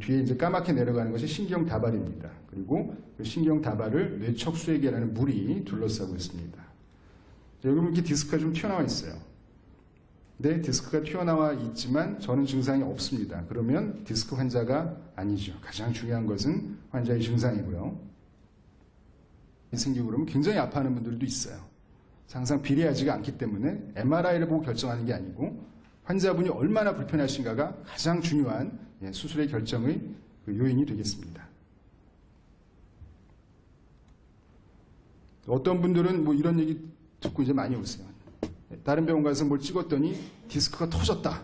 뒤에 이제 까맣게 내려가는 것이 신경 다발입니다. 그리고 그 신경 다발을 뇌척수액이라는 물이 둘러싸고 있습니다. 여기 보면 이렇게 디스크가 좀 튀어나와 있어요. 네, 디스크가 튀어나와 있지만 저는 증상이 없습니다. 그러면 디스크 환자가 아니죠. 가장 중요한 것은 환자의 증상이고요. 생기고 그러면 굉장히 아파하는 분들도 있어요. 항상 비례하지가 않기 때문에 MRI를 보고 결정하는 게 아니고 환자분이 얼마나 불편하신가가 가장 중요한 수술의 결정의 요인이 되겠습니다. 어떤 분들은 뭐 이런 얘기 듣고 이제 많이 오세요. 다른 병원 가서 뭘 찍었더니 디스크가 터졌다.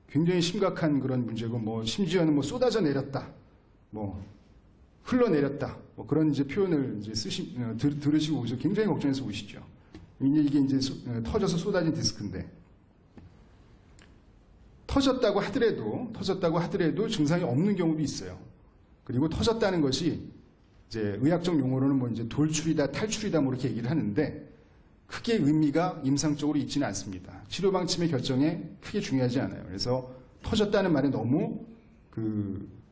굉장히 심각한 그런 문제고, 뭐 심지어는 뭐 쏟아져 내렸다, 뭐 흘러내렸다, 뭐 그런 이제 표현을 이제 들으시고 오셔서 굉장히 걱정해서 오시죠. 이게 이제 터져서 쏟아진 디스크인데, 터졌다고 하더라도 증상이 없는 경우도 있어요. 그리고 터졌다는 것이 이제 의학적 용어로는 뭐 이제 돌출이다, 탈출이다, 뭐 이렇게 얘기를 하는데, 크게 의미가 임상적으로 있지는 않습니다. 치료 방침의 결정에 크게 중요하지 않아요. 그래서 터졌다는 말에 너무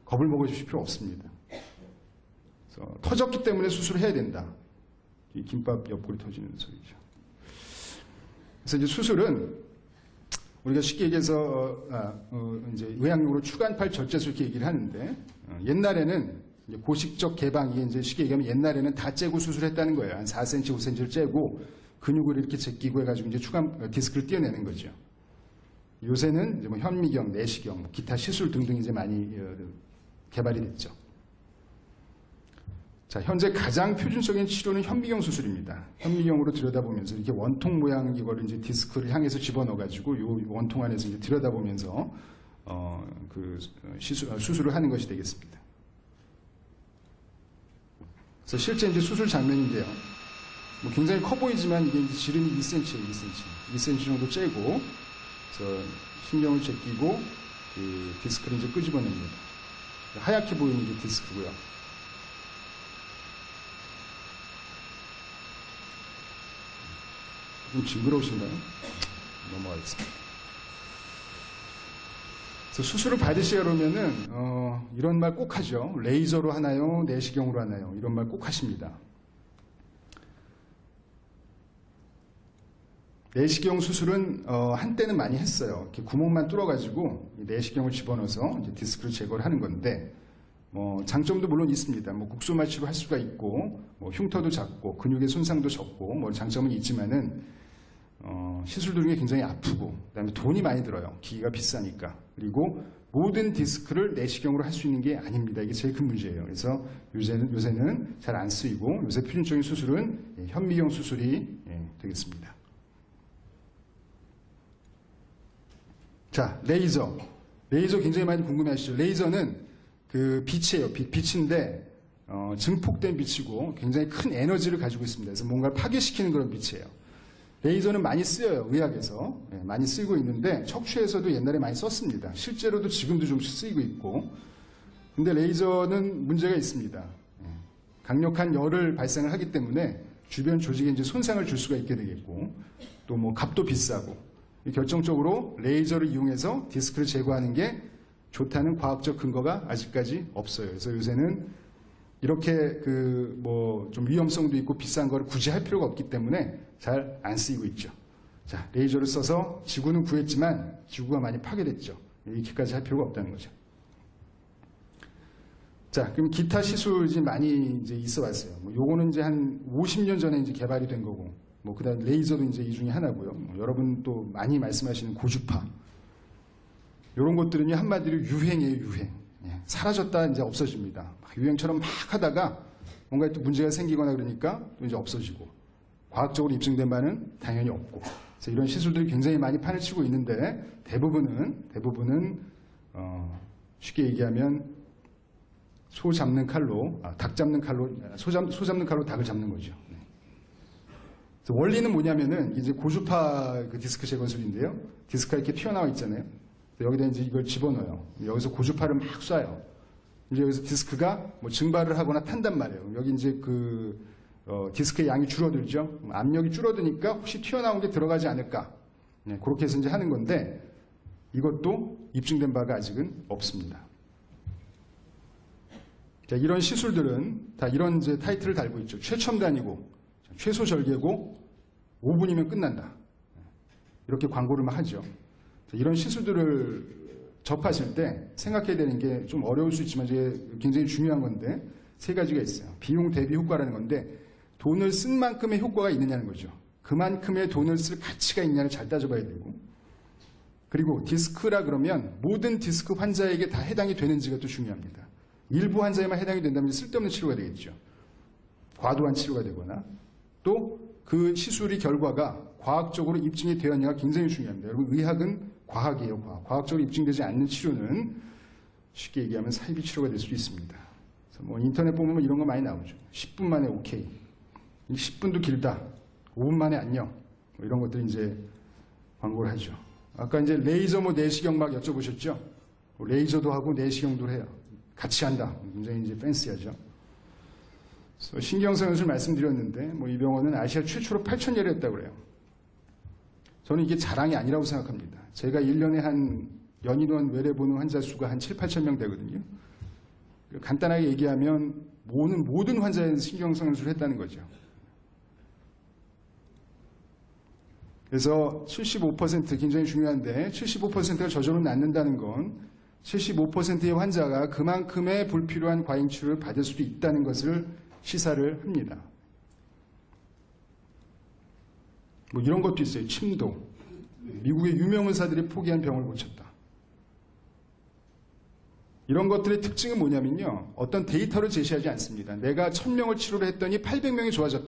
겁을 먹어주실 필요 없습니다. 그래서 터졌기 때문에 수술을 해야 된다. 이 김밥 옆구리 터지는 소리죠. 그래서 이제 수술은 우리가 쉽게 얘기해서 이제 의학용어로 추간팔 절제술 이렇게 얘기를 하는데, 옛날에는 이제 고식적 개방, 이게 이제 쉽게 얘기하면 옛날에는 다 째고 수술했다는 거예요. 한 4cm, 5cm를 째고 근육을 이렇게 제끼고 해가지고 이제 추간 디스크를 떼어내는 거죠. 요새는 이제 뭐 현미경, 내시경, 뭐 기타 시술 등등 이제 많이 개발이 됐죠. 자, 현재 가장 표준적인 치료는 현미경 수술입니다. 현미경으로 들여다보면서 이렇게 원통 모양 이거를 이제 디스크를 향해서 집어넣어가지고 요 원통 안에서 이제 들여다보면서 수술을 하는 것이 되겠습니다. 그래서 실제 이제 수술 장면인데요. 뭐 굉장히 커 보이지만 이게 이제 지름이 2cm예요, 2cm 정도 째고, 그래서 신경을 제끼고 디스크를 이제 끄집어냅니다. 하얗게 보이는 게 디스크고요. 좀 징그러우신가요? 넘어가겠습니다. 그래서 수술을 받으시려 그러면은 이런 말 꼭 하죠. 레이저로 하나요? 내시경으로 하나요? 이런 말 꼭 하십니다. 내시경 수술은 한때는 많이 했어요. 이렇게 구멍만 뚫어가지고 내시경을 집어넣어서 이제 디스크를 제거를 하는 건데, 장점도 물론 있습니다. 뭐 국소마취로 할 수가 있고, 뭐 흉터도 작고, 근육의 손상도 적고, 뭐 장점은 있지만은 시술도 중에 굉장히 아프고, 그다음에 돈이 많이 들어요. 기기가 비싸니까. 그리고 모든 디스크를 내시경으로 할 수 있는 게 아닙니다. 이게 제일 큰 문제예요. 그래서 요새는 잘 안 쓰이고, 요새 표준적인 수술은 현미경 수술이 되겠습니다. 자, 레이저. 레이저 굉장히 많이 궁금해하시죠? 레이저는 빛이에요. 빛인데 증폭된 빛이고 굉장히 큰 에너지를 가지고 있습니다. 그래서 뭔가를 파괴시키는 그런 빛이에요. 레이저는 많이 쓰여요. 의학에서 많이 쓰이고 있는데, 척추에서도 옛날에 많이 썼습니다. 실제로도 지금도 좀 쓰이고 있고. 근데 레이저는 문제가 있습니다. 강력한 열을 발생을 하기 때문에 주변 조직에 이제 손상을 줄 수가 있게 되겠고, 또 뭐 값도 비싸고. 결정적으로 레이저를 이용해서 디스크를 제거하는 게 좋다는 과학적 근거가 아직까지 없어요. 그래서 요새는 이렇게 좀 위험성도 있고 비싼 거를 굳이 할 필요가 없기 때문에 잘 안 쓰이고 있죠. 자, 레이저를 써서 지구는 구했지만 지구가 많이 파괴됐죠. 이렇게까지 할 필요가 없다는 거죠. 자, 그럼 기타 시술이 많이 이제 있어 왔어요. 요거는 이제 한 50년 전에 이제 개발이 된 거고, 그다음 레이저도 이제 이 중에 하나고요. 여러분 또 많이 말씀하시는 고주파. 이런 것들은 한마디로 유행이에요, 유행. 사라졌다 이제 없어집니다. 유행처럼 막 하다가 뭔가 또 문제가 생기거나 그러니까 또 이제 없어지고, 과학적으로 입증된 바는 당연히 없고. 그래서 이런 시술들이 굉장히 많이 판을 치고 있는데, 대부분은 쉽게 얘기하면 소 잡는 칼로 닭 잡는 거죠. 원리는 뭐냐면은 이제 고주파 디스크 제거술인데요. 디스크가 이렇게 튀어나와 있잖아요. 여기다 이제 이걸 집어넣어요. 여기서 고주파를 막 쏴요. 이제 여기서 디스크가 뭐 증발을 하거나 탄단 말이에요. 여기 이제 디스크의 양이 줄어들죠. 압력이 줄어드니까 혹시 튀어나온 게 들어가지 않을까. 그렇게 해서 이제 하는 건데, 이것도 입증된 바가 아직은 없습니다. 자, 이런 시술들은 다 이런 이제 타이틀을 달고 있죠. 최첨단이고, 최소 절개고, 5분이면 끝난다. 이렇게 광고를 막 하죠. 이런 시술들을 접하실 때 생각해야 되는 게 좀 어려울 수 있지만 이게 굉장히 중요한 건데 세 가지가 있어요. 비용 대비 효과라는 건데 돈을 쓴 만큼의 효과가 있느냐는 거죠. 그만큼의 돈을 쓸 가치가 있냐를 잘 따져봐야 되고, 그리고 디스크라 그러면 모든 디스크 환자에게 다 해당이 되는지가 또 중요합니다. 일부 환자에만 해당이 된다면 쓸데없는 치료가 되겠죠. 과도한 치료가 되거나 또 그 시술의 결과가 과학적으로 입증이 되었냐가 굉장히 중요합니다. 여러분, 의학은 과학이에요. 과학적으로 입증되지 않는 치료는 쉽게 얘기하면 사이비 치료가 될 수도 있습니다. 그래서 뭐 인터넷 보면 이런 거 많이 나오죠. 10분 만에 오케이, 10분도 길다, 5분 만에 안녕, 뭐 이런 것들 이제 광고를 하죠. 아까 이제 레이저 뭐 내시경 막 여쭤보셨죠? 레이저도 하고 내시경도 해요. 같이 한다. 굉장히 이제 팬시하죠. 신경성 연수를 말씀드렸는데, 뭐 이 병원은 아시아 최초로 8,000여를 했다고 그래요. 저는 이게 자랑이 아니라고 생각합니다. 제가 1년에 한 연인원 외래 보는 환자 수가 한 7, 8천 명 되거든요. 간단하게 얘기하면 모든 환자에 신경성 연수를 했다는 거죠. 그래서 75% 굉장히 중요한데 75%가 저절로 낫는다는 건 75%의 환자가 그만큼의 불필요한 과잉 치료를 받을 수도 있다는 것을 시사를 합니다. 뭐 이런 것도 있어요. 침도. 미국의 유명 의사들이 포기한 병을 고쳤다. 이런 것들의 특징은 뭐냐면요. 어떤 데이터를 제시하지 않습니다. 내가 1000명을 치료를 했더니 800명이 좋아졌다.